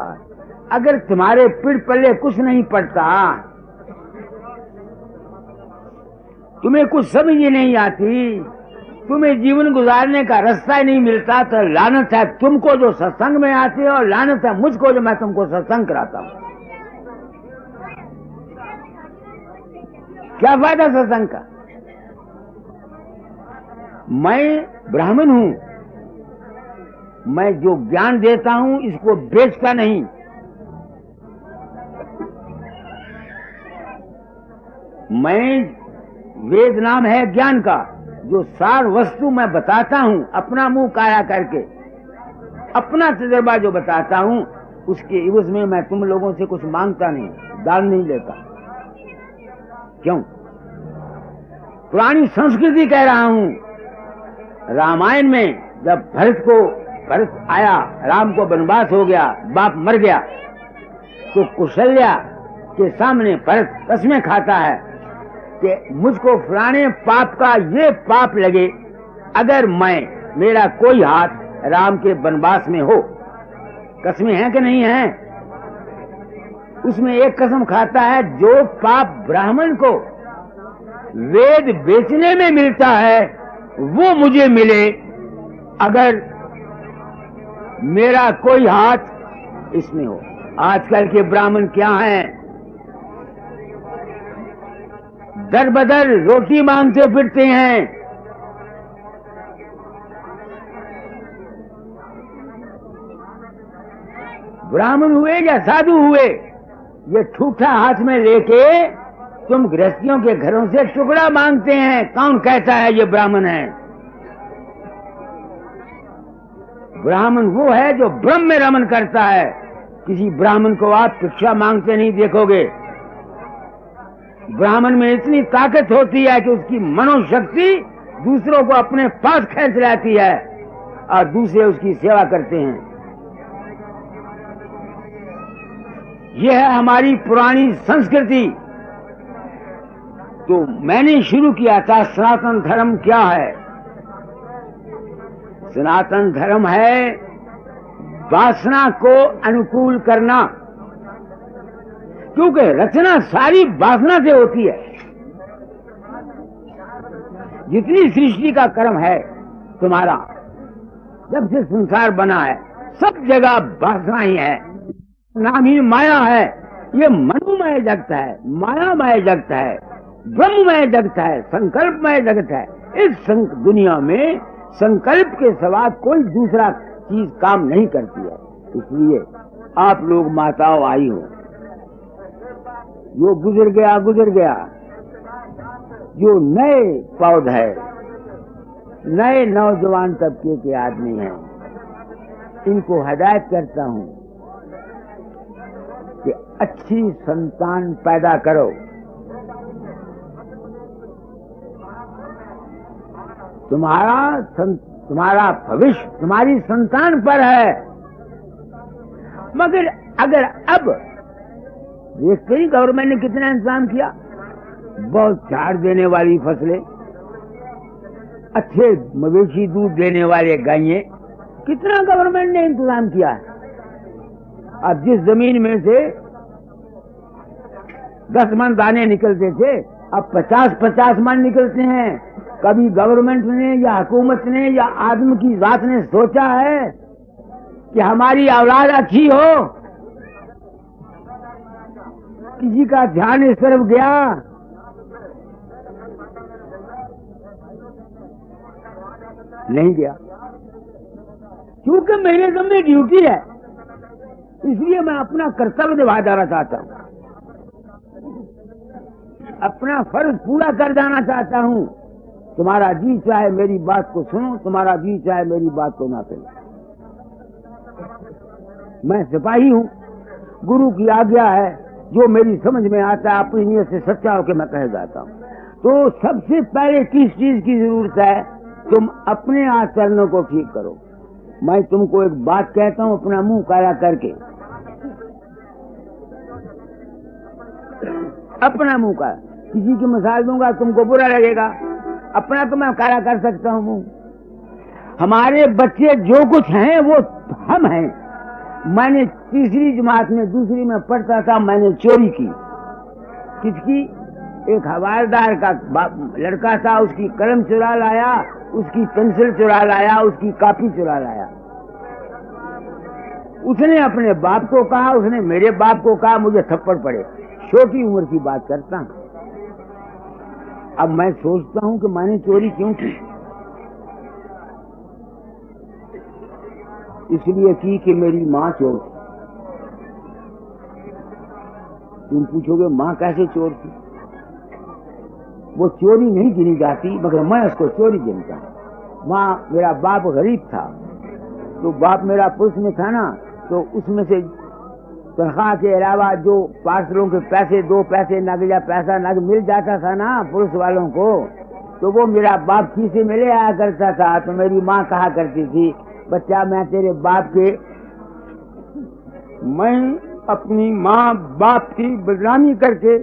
अगर तुम्हारे पीठ पल्ले कुछ नहीं पड़ता, तुम्हें कुछ समझ ही नहीं आती, तुम्हें जीवन गुजारने का रास्ता ही नहीं मिलता, तो लानत है तुमको जो सत्संग में आते हो, और लानत है मुझको जो मैं तुमको सत्संग कराता हूं। क्या फायदा सत्संग का? मैं ब्राह्मण हूं, मैं जो ज्ञान देता हूं इसको बेचता नहीं। मैं वेद नाम है ज्ञान का, जो सार वस्तु मैं बताता हूं अपना मुंह काया करके, अपना तजर्बा जो बताता हूं, उसके इवज में मैं तुम लोगों से कुछ मांगता नहीं, दान नहीं लेता। क्यों? पुरानी संस्कृति कह रहा हूं। रामायण में जब भरत आया, राम को वनवास हो गया, बाप मर गया, तो कौशल्या के सामने भरत कसमें खाता है कि मुझको फलाने पाप का ये पाप लगे अगर मेरा कोई हाथ राम के वनवास में हो। कसमें हैं कि नहीं है? उसमें एक कसम खाता है, जो पाप ब्राह्मण को वेद बेचने में मिलता है वो मुझे मिले अगर मेरा कोई हाथ इसमें हो। आजकल के ब्राह्मण क्या हैं? दर बदर रोटी मांगते फिरते हैं। ब्राह्मण हुए या साधु हुए, ये ठूठा हाथ में लेके तुम गृहस्थियों के घरों से टुकड़ा मांगते हैं। कौन कहता है ये ब्राह्मण है? ब्राह्मण वो है जो ब्रह्म में रमन करता है। किसी ब्राह्मण को आप भिक्षा मांगते नहीं देखोगे। ब्राह्मण में इतनी ताकत होती है कि उसकी मनोशक्ति दूसरों को अपने पास खींच लाती है और दूसरे उसकी सेवा करते हैं। यह है हमारी पुरानी संस्कृति। तो मैंने शुरू किया था, सनातन धर्म क्या है? सनातन धर्म है वासना को अनुकूल करना, क्योंकि रचना सारी वासना से होती है। जितनी सृष्टि का कर्म है तुम्हारा, जब से संसार बना है, सब जगह वासना ही है। नाम ही माया है। ये मनोमय जगत है, मायामय जगत है, ब्रह्ममय जगत है, संकल्पमय जगत है। इस दुनिया में संकल्प के सिवा कोई दूसरा चीज काम नहीं करती है। इसलिए आप लोग माताओं आई हो, जो गुजर गया, जो नए पौध है, नए नौजवान तबके के आदमी हैं, इनको हिदायत करता हूं कि अच्छी संतान पैदा करो। तुम्हारा भविष्य तुम्हारी संतान पर है, मगर अगर अब देखते ही गवर्नमेंट ने कितना इंतजाम किया, बहुत झाड़ देने वाली फसलें, अच्छे मवेशी दूध देने वाले गायें, कितना गवर्नमेंट ने इंतजाम किया है। अब जिस जमीन में से 10 मन दाने निकलते थे, अब 50-50 मन निकलते हैं। कभी गवर्नमेंट ने या हुकूमत ने या आदमी की जात ने सोचा है कि हमारी औलाद अच्छी हो? किसी का ध्यान इस तरफ गया? नहीं गया। क्योंकि मेरे ज़िम्मे ड्यूटी है, इसलिए मैं अपना कर्तव्य निभा जाना चाहता हूं, अपना फर्ज पूरा कर जाना चाहता हूं। तुम्हारा जी चाहे मेरी बात को सुनो, तुम्हारा जी चाहे मेरी बात को ना सुनो। मैं सिपाही हूं, गुरु की आज्ञा है, जो मेरी समझ में आता है अपनी नीयत से सच्चा होकर मैं कह जाता हूं। तो सबसे पहले किस चीज की जरूरत है? तुम अपने आचरणों को ठीक करो। मैं तुमको एक बात कहता हूं, अपना मुंह काला करके, अपना मुंह काला, किसी की मिसाल दूंगा तुमको बुरा लगेगा, अपना तो मैं काला कर सकता हूं मुंह। हमारे बच्चे जो कुछ हैं वो हम हैं। मैंने तीसरी जमात में, दूसरी में पढ़ता था, मैंने चोरी की। किसकी? एक हवालदार का लड़का था, उसकी कलम चुरा लाया, उसकी पेंसिल चुरा लाया, उसकी कॉपी चुरा लाया। उसने अपने बाप को कहा, उसने मेरे बाप को कहा, मुझे थप्पड़ पड़े। छोटी उम्र की बात करता हूं। अब मैं सोचता हूं कि मैंने चोरी क्यों की? इसलिए की कि मेरी मां चोर थी। तुम पूछोगे मां कैसे चोर थी? वो चोरी नहीं गिनी जाती, मगर मैं उसको चोरी गिनता हूं। मां, मेरा बाप गरीब था, तो बाप मेरा पुलिस में था ना, तो उसमें से तनख्वाह के अलावा जो पार्सलों के पैसे, 2 पैसे नग या पैसा नग मिल जाता था ना पुलिस वालों को, तो वो मेरा बाप खीसे में ले आया करता था। तो मेरी माँ कहा करती थी, बच्चा मैं तेरे बाप के, मैं अपनी माँ बाप की बदनामी करके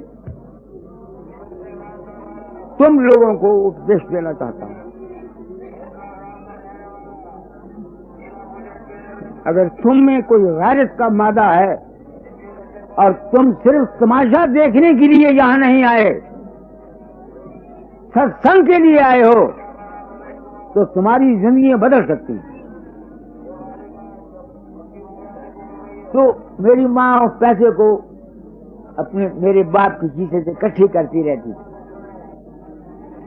तुम लोगों को उपदेश देना चाहता हूँ। अगर तुम में कोई गैरत का मादा है और तुम सिर्फ तमाशा देखने के लिए यहां नहीं आए, सत्संग के लिए आए हो, तो तुम्हारी जिंदगी बदल सकती है। तो मेरी माँ उस पैसे को अपने मेरे बाप की खीसे से इकट्ठी करती रहती थी।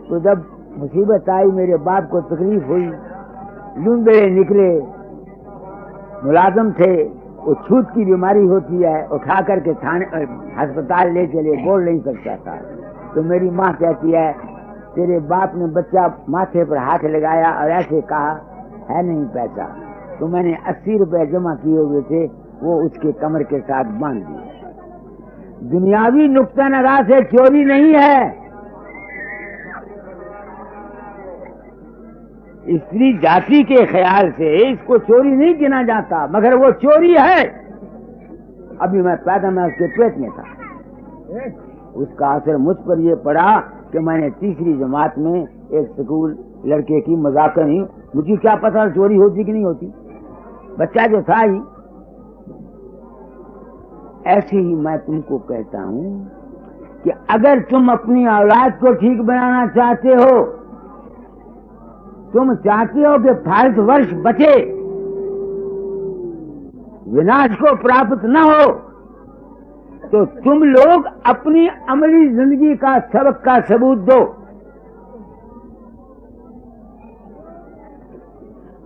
तो जब मुसीबत आई, मेरे बाप को तकलीफ हुई, लूंदड़े निकले, मुलाजम थे, वो छूत की बीमारी होती है, उठा करके थाने अस्पताल ले चले, बोल नहीं सकता था। तो मेरी माँ कहती है, तेरे बाप ने बच्चा माथे पर हाथ लगाया और ऐसे कहा, है नहीं पैसा। तो मैंने 80 रुपए जमा किए हुए थे, वो उसके कमर के साथ बांध दिए। दुनियावी नुक्ता नगाह से चोरी नहीं है। स्त्री जाति के ख्याल से इसको चोरी नहीं गिना जाता, मगर वो चोरी है। अभी मैं उसके पेट में था, उसका असर मुझ पर ये पड़ा कि मैंने तीसरी जमात में एक स्कूल लड़के की मजाक नहीं, मुझे क्या पता चोरी होती कि नहीं होती, बच्चा जो था ही। ऐसे ही मैं तुमको कहता हूं कि अगर तुम अपनी औलाद को ठीक बनाना चाहते हो, तुम चाहते हो कि भारतवर्ष बचे, विनाश को प्राप्त न हो, तो तुम लोग अपनी अमली जिंदगी का सबक का सबूत दो।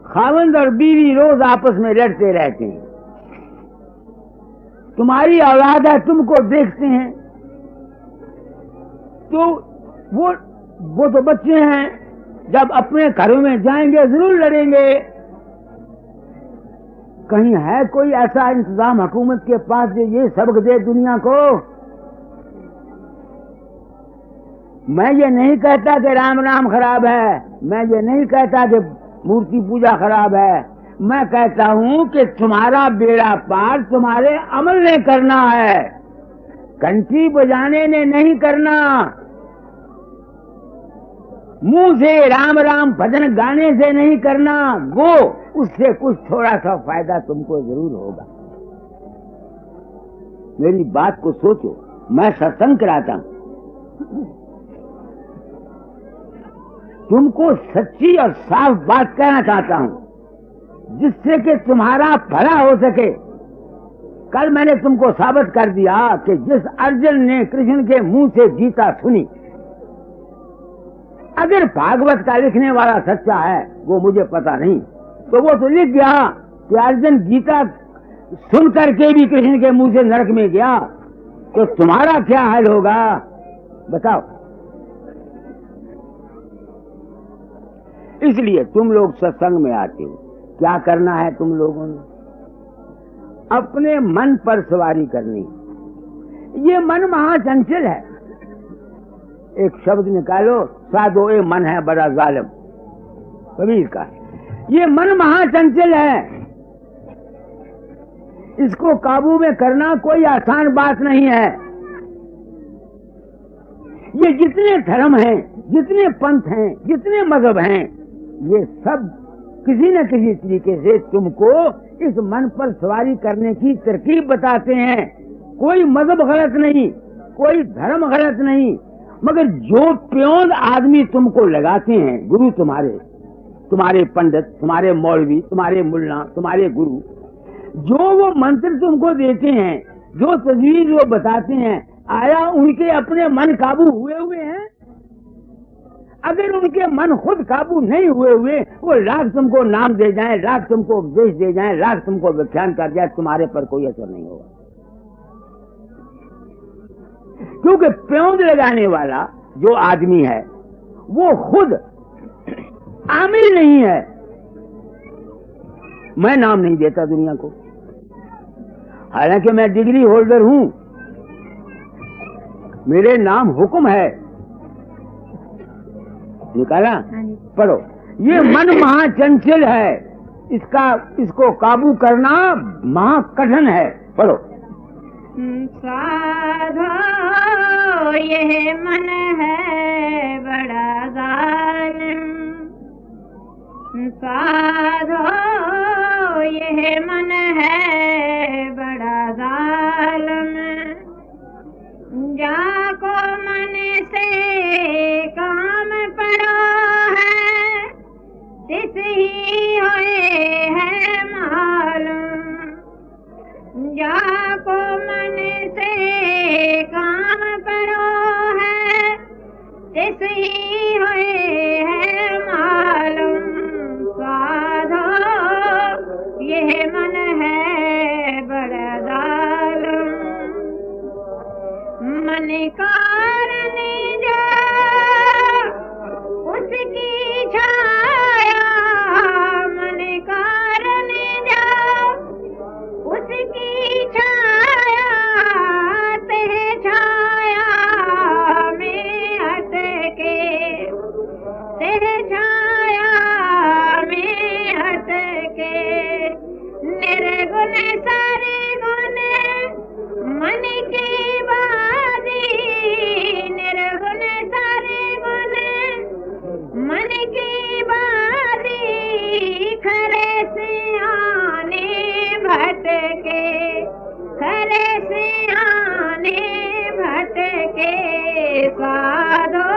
खावंद और बीवी रोज आपस में लड़ते रहते हैं, तुम्हारी औलाद है, तुमको देखते हैं, तो वो तो बच्चे हैं, जब अपने घरों में जाएंगे जरूर लड़ेंगे। कहीं है कोई ऐसा इंतजाम हुकूमत के पास जो ये सबक दे दुनिया को? मैं ये नहीं कहता कि राम राम खराब है, मैं ये नहीं कहता कि मूर्ति पूजा खराब है, मैं कहता हूं कि तुम्हारा बेड़ा पार तुम्हारे अमल ने करना है, घंटी बजाने ने नहीं करना। मुंह से राम राम भजन गाने से नहीं करना, वो उससे कुछ थोड़ा सा फायदा तुमको जरूर होगा। मेरी बात को सोचो, मैं सत्संग कराता हूं, तुमको सच्ची और साफ बात कहना चाहता हूं, जिससे कि तुम्हारा भला हो सके। कल मैंने तुमको साबित कर दिया कि जिस अर्जुन ने कृष्ण के मुंह से गीता सुनी, अगर भागवत का लिखने वाला सच्चा है, वो मुझे पता नहीं, तो वो तो लिख गया कि अर्जुन गीता सुन करके भी कृष्ण के मुंह से नरक में गया, तो तुम्हारा क्या हाल होगा बताओ। इसलिए तुम लोग सत्संग में आते हो, क्या करना है तुम लोगों ने? अपने मन पर सवारी करनी। ये मन महाचंचल है। एक शब्द निकालो, साधो ये मन है बड़ा जालिम, कबीर का। ये मन महाचंचल है, इसको काबू में करना कोई आसान बात नहीं है। ये जितने धर्म हैं, जितने पंथ हैं, जितने मजहब हैं, ये सब किसी न किसी तरीके से तुमको इस मन पर सवारी करने की तरकीब बताते हैं। कोई मजहब गलत नहीं, कोई धर्म गलत नहीं, मगर जो प्योंद आदमी तुमको लगाते हैं, गुरु तुम्हारे पंडित, तुम्हारे मौलवी, तुम्हारे मुल्ला, तुम्हारे गुरु, जो वो मंत्र तुमको देते हैं, जो तजवीज वो बताते हैं, आया उनके अपने मन काबू हुए हैं? अगर उनके मन खुद काबू नहीं हुए, वो लाख तुमको नाम दे जाएं, लाख तुमको उपदेश दे जाएं, लाख तुमको व्याख्यान कर जाए, तुम्हारे पर कोई असर नहीं होगा। क्योंकि प्योंद लगाने वाला जो आदमी है, वो खुद आमिल नहीं है। मैं नाम नहीं देता दुनिया को, हालांकि मैं डिग्री होल्डर हूं, मेरे नाम हुक्म है, निकाला, पढ़ो। ये मन महाचंचल है, इसको काबू करना महाकठिन है, पढ़ो। साधो ये मन है बड़ा जालिम, साधो ये मन है बड़ा जालिम, जाको मन से काम पड़ो है, तिस ही होए है मालूम, जाको मन से काम पड़ो है, तिस ही होए है मालूम, साधो ये मन है बड़ा जालिम, मन कारण जा उसकी छाया, मन कारण जा उसकी छाया, तेह छाया में हटके, तेह छाया में हटके, निर्गुण सारे गुण मन की बाजी, निर्गुण सारे गुण मन की बाजी, खरे से आने भटके, खरे से आने भटके, साधो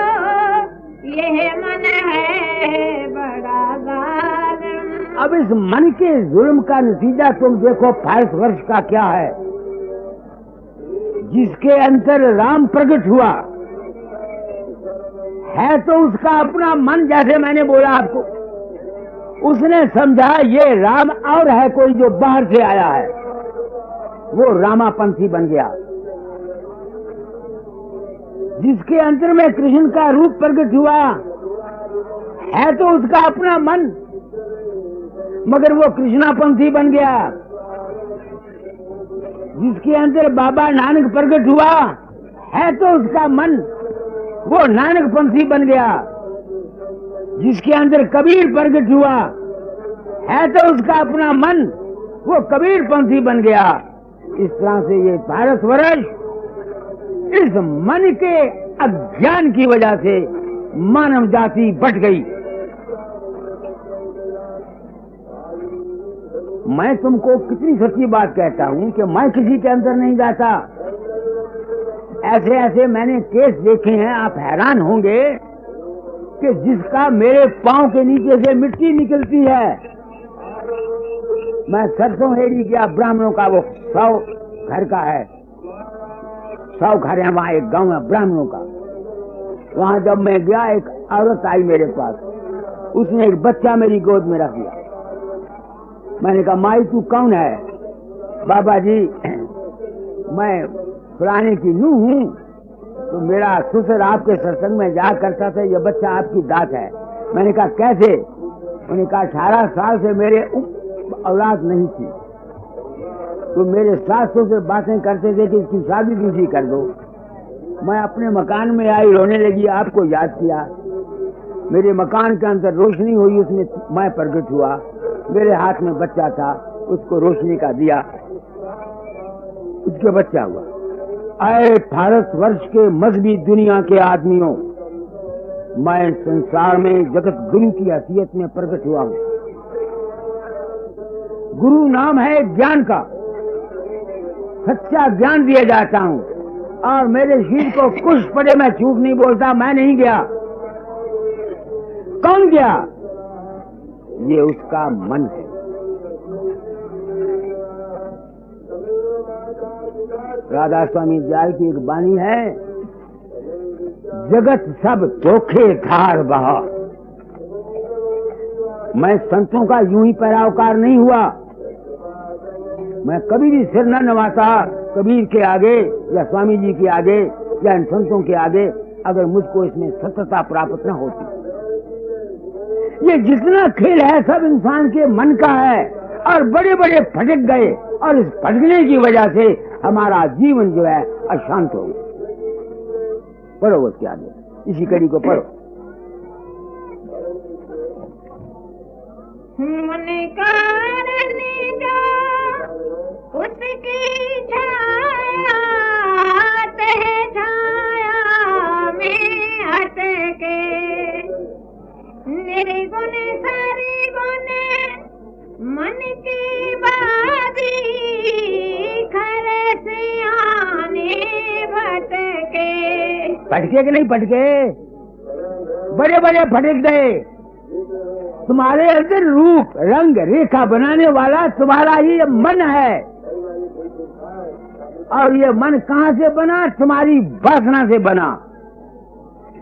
यह मन है बड़ा जालिम। अब इस मन के जुल्म का नतीजा तुम देखो भारतवर्ष का क्या है। जिसके अंदर राम प्रकट हुआ है, तो उसका अपना मन, जैसे मैंने बोला आपको, उसने समझा ये राम और है कोई जो बाहर से आया है, वो रामापंथी बन गया। जिसके अंदर में कृष्ण का रूप प्रकट हुआ है, तो उसका अपना मन, मगर वो कृष्णापंथी बन गया। जिसके अंदर बाबा नानक प्रकट हुआ है, तो उसका मन वो नानकपंथी बन गया। जिसके अंदर कबीर प्रकट हुआ है तो उसका अपना मन, वो कबीरपंथी बन गया। इस तरह से ये भारतवर्ष इस मन के अज्ञान की वजह से मानव जाति बट गई। मैं तुमको कितनी सच्ची बात कहता हूं कि मैं किसी के अंदर नहीं जाता। ऐसे ऐसे मैंने केस देखे हैं, आप हैरान होंगे कि जिसका मेरे पांव के नीचे से मिट्टी निकलती है। मैं सरसों हेड़ी गया, ब्राह्मणों का वो 100 घर का है, 100 घर है वहां, एक गांव है ब्राह्मणों का। वहां जब मैं गया, एक औरत आई मेरे पास, उसने एक बच्चा मेरी गोद में रख दिया। मैंने कहा, माई तू कौन है? बाबा जी मैं फलाने की नूह हूँ, तो मेरा ससुर आपके सत्संग में जा करता था, ये बच्चा आपकी दात है। मैंने कहा कैसे? उन्होंने कहा 18 साल से मेरे औलाद नहीं थी, तो मेरे सास ससुर बातें करते थे कि इसकी शादी दूसरी कर दो। मैं अपने मकान में आई, रोने लगी, आपको याद किया। मेरे मकान के अंदर रोशनी हुई, उसमें मैं प्रकट हुआ, मेरे हाथ में बच्चा था, उसको रोशनी का दिया, उसके बच्चा हुआ। आए भारतवर्ष के मजहबी दुनिया के आदमियों, मैं संसार में जगत गुरु की हैसियत में प्रकट हुआ हूं। गुरु नाम है ज्ञान का, सच्चा ज्ञान दिया जाता हूं, और मेरे शरीर को कुछ पड़े मैं झूठ नहीं बोलता, मैं नहीं गया। कौन गया? ये उसका मन है। राधा स्वामी दयाल की एक बानी है, जगत सब धोखे धार बहा। मैं संतों का यूं ही पैरोकार नहीं हुआ, मैं कभी भी सिर न नवाता कबीर के आगे या स्वामी जी के आगे या इन संतों के आगे, अगर मुझको इसमें सत्यता प्राप्त न होती। ये जितना खेल है सब इंसान के मन का है, और बड़े बड़े भटक गए, और इस भटकने की वजह से हमारा जीवन जो है अशांत हो गया। पढ़ो उसके आगे, इसी कड़ी को पढ़ो। मन कारने जो उसकी छाया तह छाया में अटके, निर्गुण सारे गुण मन की बाजी खरे से आने भटके। भटके कि नहीं भटके? बड़े बड़े भटक गए। तुम्हारे अंदर रूप रंग रेखा बनाने वाला तुम्हारा ही मन है, और ये मन कहां से बना? तुम्हारी वासना से बना।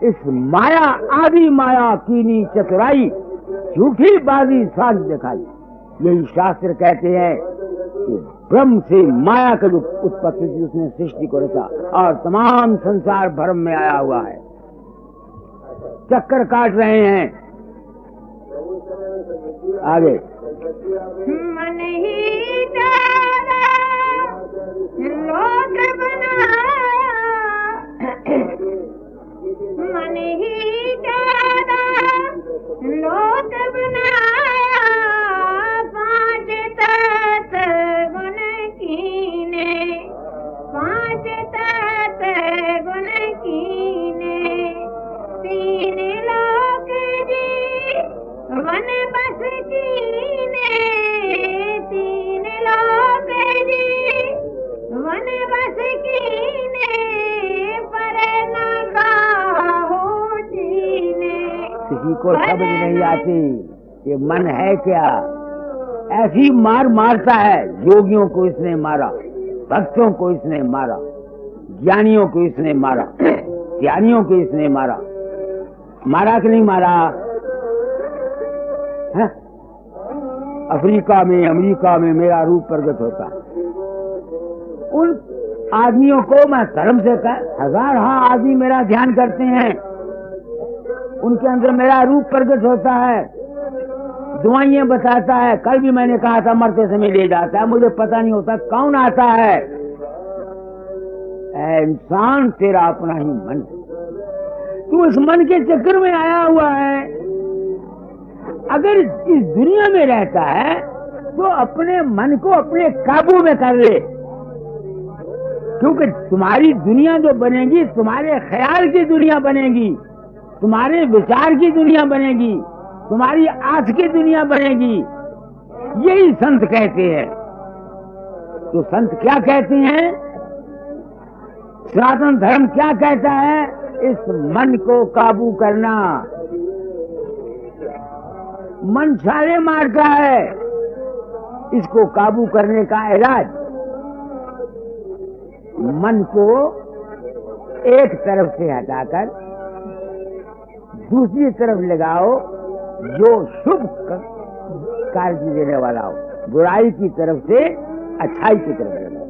इस माया आदि माया कीनी चतुराई, झूठी बाजी साज दिखाई। यही शास्त्र कहते हैं कि ब्रह्म से माया का जो उत्पत्ति थी, उसने सृष्टि को रचा, और तमाम संसार भ्रम में आया हुआ है, चक्कर काट रहे हैं। आगे मन ही जाना लोक बनाया, मन ही जाना लोक बनाया, 5 तत्व गुण कीने, 5 तत्व गुण कीने, 3 लोक जी वन बस कीने, 3 लोक जी वन बस कीने, पर न काहू जीने। किसी को समझ नहीं आती कि मन है क्या। ऐसी मार मारता है। योगियों को इसने मारा, भक्तों को इसने मारा, ज्ञानियों को इसने मारा, ज्ञानियों को इसने मारा। मारा कि नहीं मारा? है? अफ्रीका में, अमेरिका में मेरा रूप प्रकट होता है। उन आदमियों को मैं धर्म से हजार आदमी मेरा ध्यान करते हैं, उनके अंदर मेरा रूप प्रकट होता है, दुआएं बताता है। कल भी मैंने कहा था मरते समय ले जाता है, मुझे पता नहीं होता कौन आता है। इंसान तेरा अपना ही मन, तू इस मन के चक्कर में आया हुआ है, अगर इस दुनिया में रहता है तो अपने मन को अपने काबू में कर ले, क्योंकि तुम्हारी दुनिया जो बनेगी तुम्हारे ख्याल की दुनिया बनेगी, तुम्हारे विचार की दुनिया बनेगी, तुम्हारी आंख की दुनिया बनेगी। यही संत कहते हैं। तो संत क्या कहते हैं? सनातन धर्म क्या कहता है? इस मन को काबू करना। मन छाले मारता है, इसको काबू करने का इलाज मन को एक तरफ से हटाकर दूसरी तरफ लगाओ, जो शुभ कार्य देने वाला हो। बुराई की तरफ से अच्छाई की तरफ लगाओ।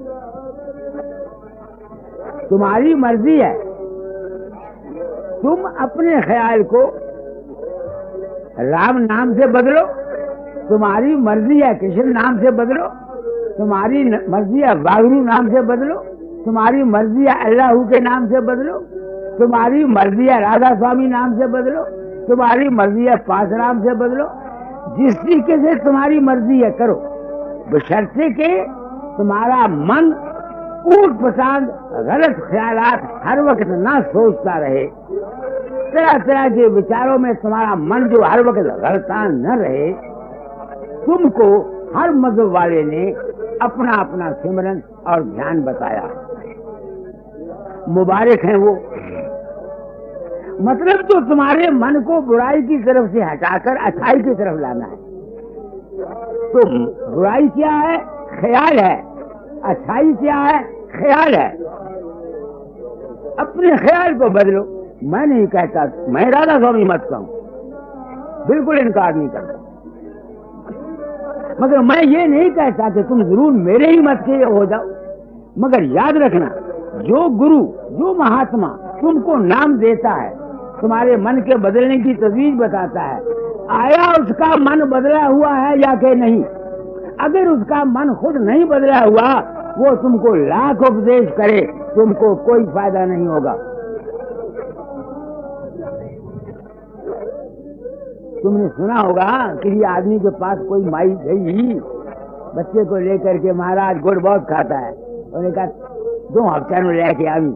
तुम्हारी मर्जी है, तुम अपने ख्याल को राम नाम से बदलो, तुम्हारी मर्जी है कृष्ण नाम से बदलो, तुम्हारी मर्जी है वागरू नाम से बदलो, तुम्हारी मर्जी है अल्लाह के नाम से बदलो, तुम्हारी मर्जी है राधा स्वामी नाम से बदलो, तुम्हारी मर्जी है पांच नाम से बदलो। जिस तरीके से तुम्हारी मर्जी है करो, बशर्ते के तुम्हारा मन ऊट पटांग गलत ख्यालात हर वक्त ना सोचता रहे, तरह तरह के विचारों में तुम्हारा मन जो हर वक्त गलतान न रहे। तुमको हर मजहब वाले ने अपना अपना सिमरन और ध्यान बताया, मुबारक हैं वो। मतलब तो तुम्हारे मन को बुराई की तरफ से हटाकर अच्छाई की तरफ लाना है। तो बुराई क्या है? ख्याल है। अच्छाई क्या है? ख्याल है। अपने ख्याल को बदलो। मैं नहीं कहता, मैं राधा स्वामी मत कहूं, बिल्कुल इनकार नहीं करता, मगर मैं ये नहीं कहता कि तुम जरूर मेरे ही मत के हो जाओ। मगर याद रखना, जो गुरु, जो महात्मा तुमको नाम देता है, तुम्हारे मन के बदलने की तजवीज बताता है, आया उसका मन बदला हुआ है या कि नहीं? अगर उसका मन खुद नहीं बदला हुआ, वो तुमको लाख उपदेश करे, तुमको कोई फायदा नहीं होगा। तुमने सुना होगा किसी आदमी के पास कोई माई गई बच्चे को लेकर के, महाराज गुड़ बहुत खाता है, उन्होंने कहा 2 हफ्ते में लेके आई,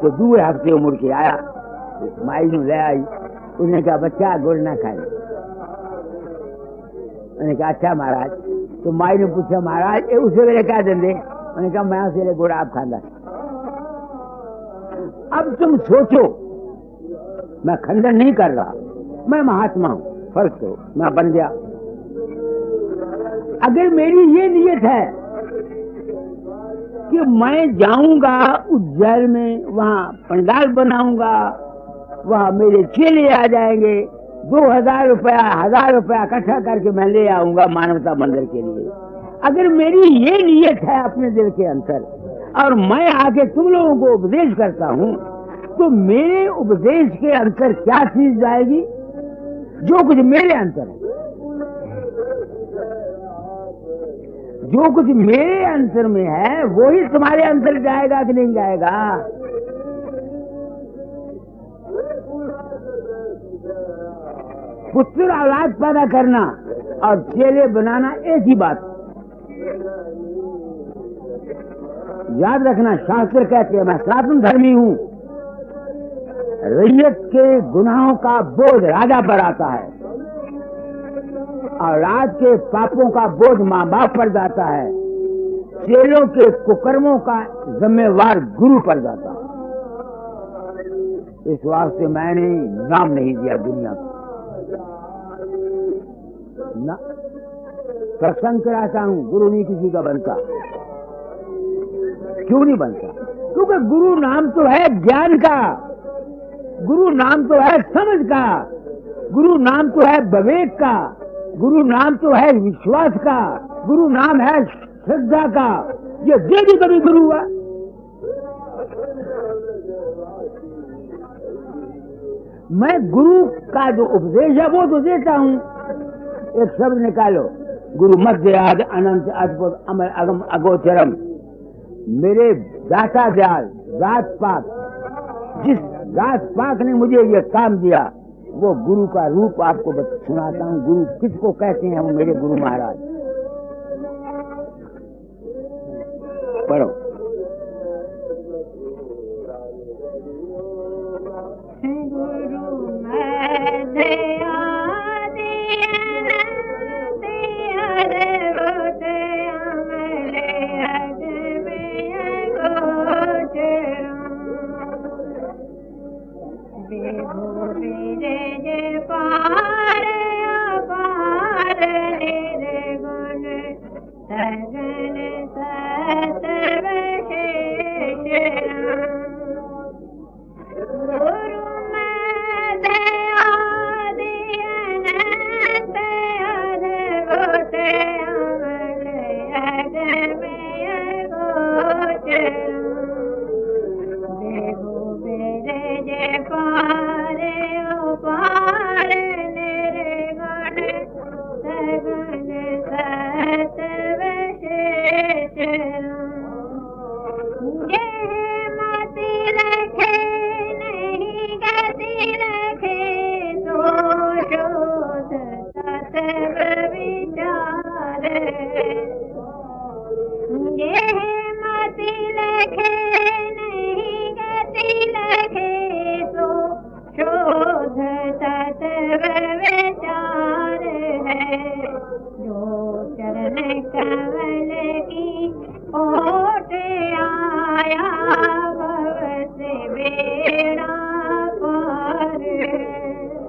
तो 2 हफ्ते मुड़ के आया, माई ने ले आई, उसने कहा बच्चा गुड़ ना खाए। उन्होंने कहा अच्छा महाराज। तो माई ने पूछा महाराज उसे मेरे क्या धंधे? उन्होंने कहा मैं उसे गुड़ आप खाना। अब तुम सोचो, मैं खंडन नहीं कर रहा, मैं महात्मा हूं, फर्ज करो मैं बन गया। अगर मेरी ये नियत है कि मैं जाऊंगा उज्जैन में, वहां पंडाल बनाऊंगा, वहां मेरे चेले आ जाएंगे, 2000 रुपया 1000 रुपया इकट्ठा करके मैं ले आऊंगा मानवता मंदिर के लिए। अगर मेरी ये नियत है अपने दिल के अंदर, और मैं आके तुम लोगों को उपदेश करता हूं, तो मेरे उपदेश के अंदर क्या चीज जाएगी? जो कुछ मेरे अंदर है, जो कुछ मेरे अंदर में है वही तुम्हारे अंदर जाएगा कि नहीं जाएगा? पुत्र औलाद पैदा करना और चेले बनाना एक ही बात। याद रखना, शास्त्र कहते हैं, मैं सनातन धर्मी हूं, रैयत के गुनाहों का बोझ राजा पर आता है और राज के पापों का बोझ माँ बाप पर जाता है, चेलों के कुकर्मों का जिम्मेवार गुरु पर जाता है। इस वास्ते मैंने नाम नहीं दिया दुनिया को ना, सत्संग कराता हूं, गुरु नहीं किसी का बनता। क्यों नहीं बनता? क्योंकि गुरु नाम तो है ज्ञान का, गुरु नाम तो है समझ का, गुरु नाम तो है विवेक का, गुरु नाम तो है विश्वास का, गुरु नाम है श्रद्धा का। ये दे भी कभी गुरु हुआ? मैं गुरु का जो उपदेश है वो तो देता हूं। एक शब्द निकालो, गुरु मध्य आदि अनंत अद्भुत अमर अगम अगोचरम। मेरे दाता दयाल जात पात, जिस जात पात ने मुझे ये काम दिया वो गुरु का रूप आपको सुनाता हूँ। गुरु किसको कहते हैं? वो मेरे गुरु महाराज। पढ़ो।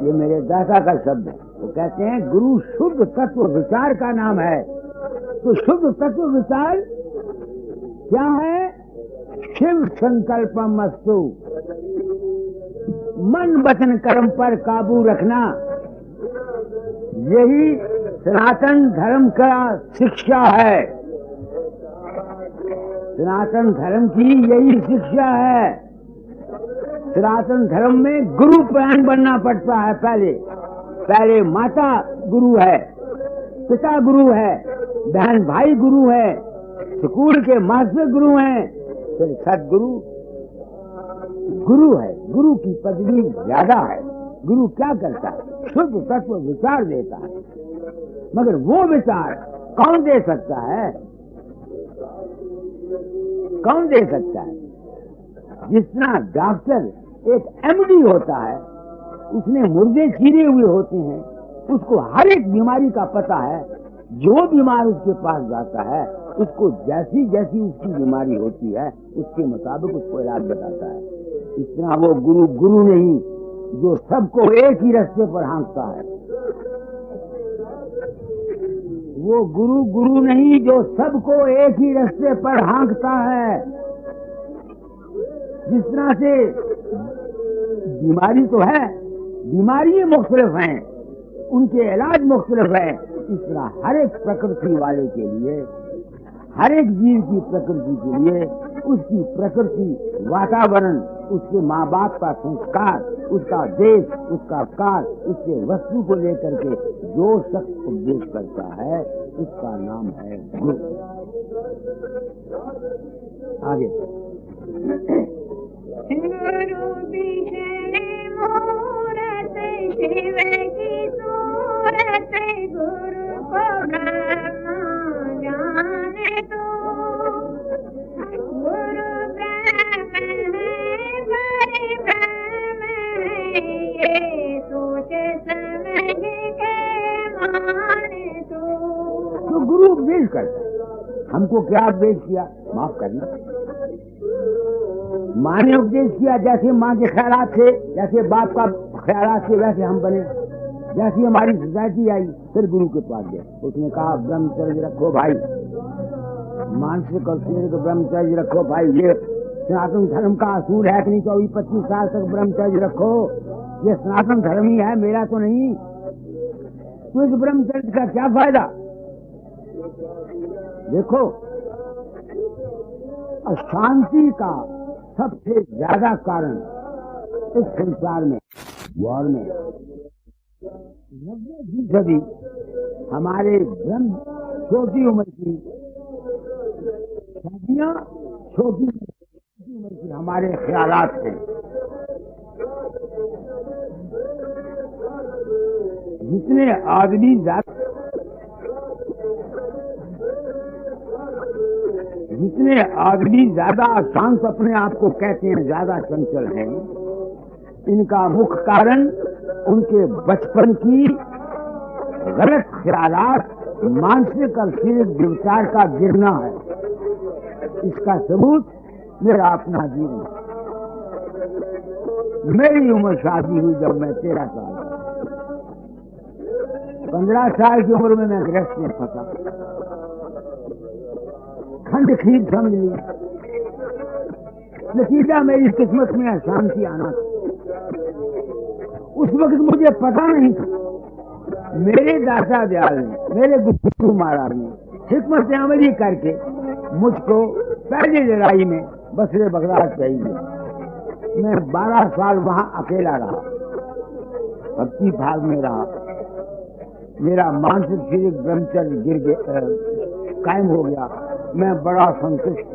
ये मेरे दादा का शब्द है। वो कहते हैं गुरु शुद्ध तत्व विचार का नाम है। तो शुद्ध तत्व विचार क्या है? शिव संकल्पमस्तु। मन वचन कर्म पर काबू रखना, यही सनातन धर्म का शिक्षा है। सनातन धर्म की यही शिक्षा है। सनातन धर्म में गुरु प्राण बनना पड़ता है। पहले माता गुरु है, पिता गुरु है, बहन भाई गुरु है, स्कूल के मास्टर गुरु हैं, फिर सदगुरु गुरु है। गुरु की पदवी ज्यादा है। गुरु क्या करता है? शुद्ध तत्व विचार देता है। मगर वो विचार कौन दे सकता है? कौन दे सकता है? जितना डॉक्टर एक एमडी होता है, उसने मुर्दे चीरे हुए होते हैं, उसको हर एक बीमारी का पता है। जो बीमार उसके पास जाता है, उसको जैसी जैसी उसकी बीमारी होती है, उसके मुताबिक उसको इलाज बताता है। इतना वो गुरु नहीं जो सबको एक ही रास्ते पर हाँकता है। वो गुरु नहीं जो सबको एक ही रास्ते पर हाँकता है। जिस तरह से बीमारी तो है, बीमारी मुख्तलिफ हैं, उनके इलाज मुख्तलिफ है। इस तरह हर एक प्रकृति वाले के लिए, हर एक जीव की प्रकृति के लिए उसकी प्रकृति, वातावरण, उसके माँ बाप का संस्कार, उसका देश, उसका काल, उसके वस्तु को लेकर के जो शख्स उपदेश करता है, उसका नाम है गुरु। आगे गुरु विष्णु मूरत शिव की सूरत, गुरु को ब्रह्मा जाने दो। गुरु ब्रह्म है, परिब्रह्म है, ये सोच समझ के माने तो गुरु उपदेश करता है। हमको क्या उपदेश किया? माफ करना। माँ ने उपदेश किया, जैसे माँ के ख्यालात थे, जैसे बाप का ख्यालात थे, वैसे हम बने। जैसी हमारी सोसाइटी आई, फिर गुरु के पास गए। उसने कहा ब्रह्मचर्य रखो भाई, मानसिक और शारीरिक ब्रह्मचर्य रखो भाई। ये सनातन धर्म का असूल है कि नहीं? 24-25 साल तक ब्रह्मचर्य रखो। ये सनातन धर्म ही है, मेरा तो नहीं। तो इस ब्रह्मचर्य का क्या फायदा? देखो, अशांति का सबसे ज्यादा कारण इस संसार में, वॉर में 90% हमारे ब्रह्म छोटी उम्र की शादियां, छोटी उम्र की हमारे ख्यालात हैं। जितने आदमी ज्यादा शांत अपने आप को कहते हैं, ज्यादा चंचल हैं, इनका मुख्य कारण उनके बचपन की गलत ख्यालात, मानसिक और शारीरिक विचार का गिरना है। इसका सबूत मेरा अपना जीवन। मेरी उम्र शादी हुई जब मैं 13 साल, 15 साल की उम्र में मैं गृहस्थ में फंसा, खंड खीर समझ ली। नतीजा मेरी किस्मत में अशांति आना था। उस वक्त मुझे पता नहीं था। मेरे दाता दयाल ने, मेरे गुरु महाराज ने हिकमत अमली करके मुझको पहली लड़ाई में बसरे बगदाद भेज दिया। मैं 12 साल वहां अकेला रहा, भक्ति भाग में रहा। मेरा मानसिक शारीरिक ब्रह्मचर्य गिर गया, कायम हो गया। मैं बड़ा संतुष्ट,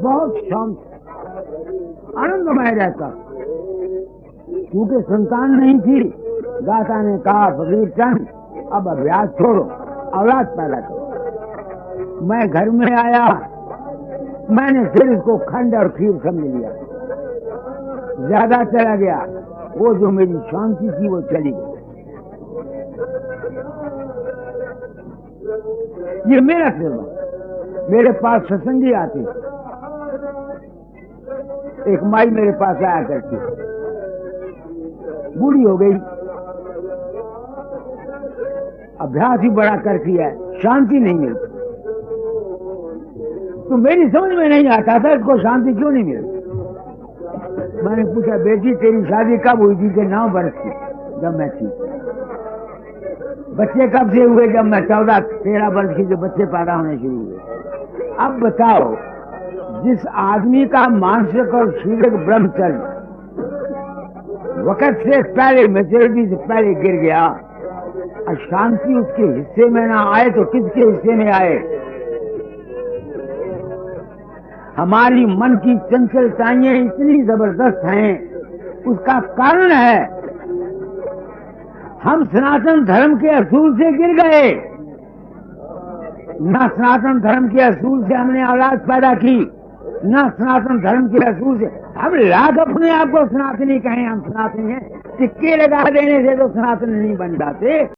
बहुत शांत, आनंदमय रहता। क्योंकि संतान नहीं थी, दाता ने कहा फकीर चंद अब अभ्यास छोड़ो, औलाद पैदा करो। मैं घर में आया, मैंने फिर इसको खंड और खीर समझ लिया। ज्यादा चला गया, वो जो मेरी शांति थी वो चली गई। ये मेरा तजुर्बा। मेरे पास सत्संगी आते, एक माई मेरे पास आया करती, बूढ़ी हो गई, अभ्यास ही बड़ा करती है, शांति नहीं मिलती। तो मेरी समझ में नहीं आता था इसको शांति क्यों नहीं मिलती। मैंने पूछा, बेटी तेरी शादी कब हुई थी? कि 9 वर्ष की, जब मैं थी। बच्चे कब से हुए? जब मैं 14-13 वर्ष की, जो बच्चे पैदा होने शुरू हुए। अब बताओ, जिस आदमी का मानसिक और शारीरिक ब्रह्मचर्य वक्त से पहले, मेच्योरिटी से पहले गिर गया, अशांति उसके हिस्से में ना आए तो किसके हिस्से में आए? हमारी मन की चंचलताएं इतनी जबरदस्त हैं, उसका कारण है हम सनातन धर्म के असूल से गिर गए। न सनातन धर्म के असूल से हमने औलाद पैदा की, न सनातन धर्म के असूल से हम लाख अपने आप को सनातनी कहें हम सनातनी हैं। सिक्के लगा देने से तो सनातन नहीं बन जाते।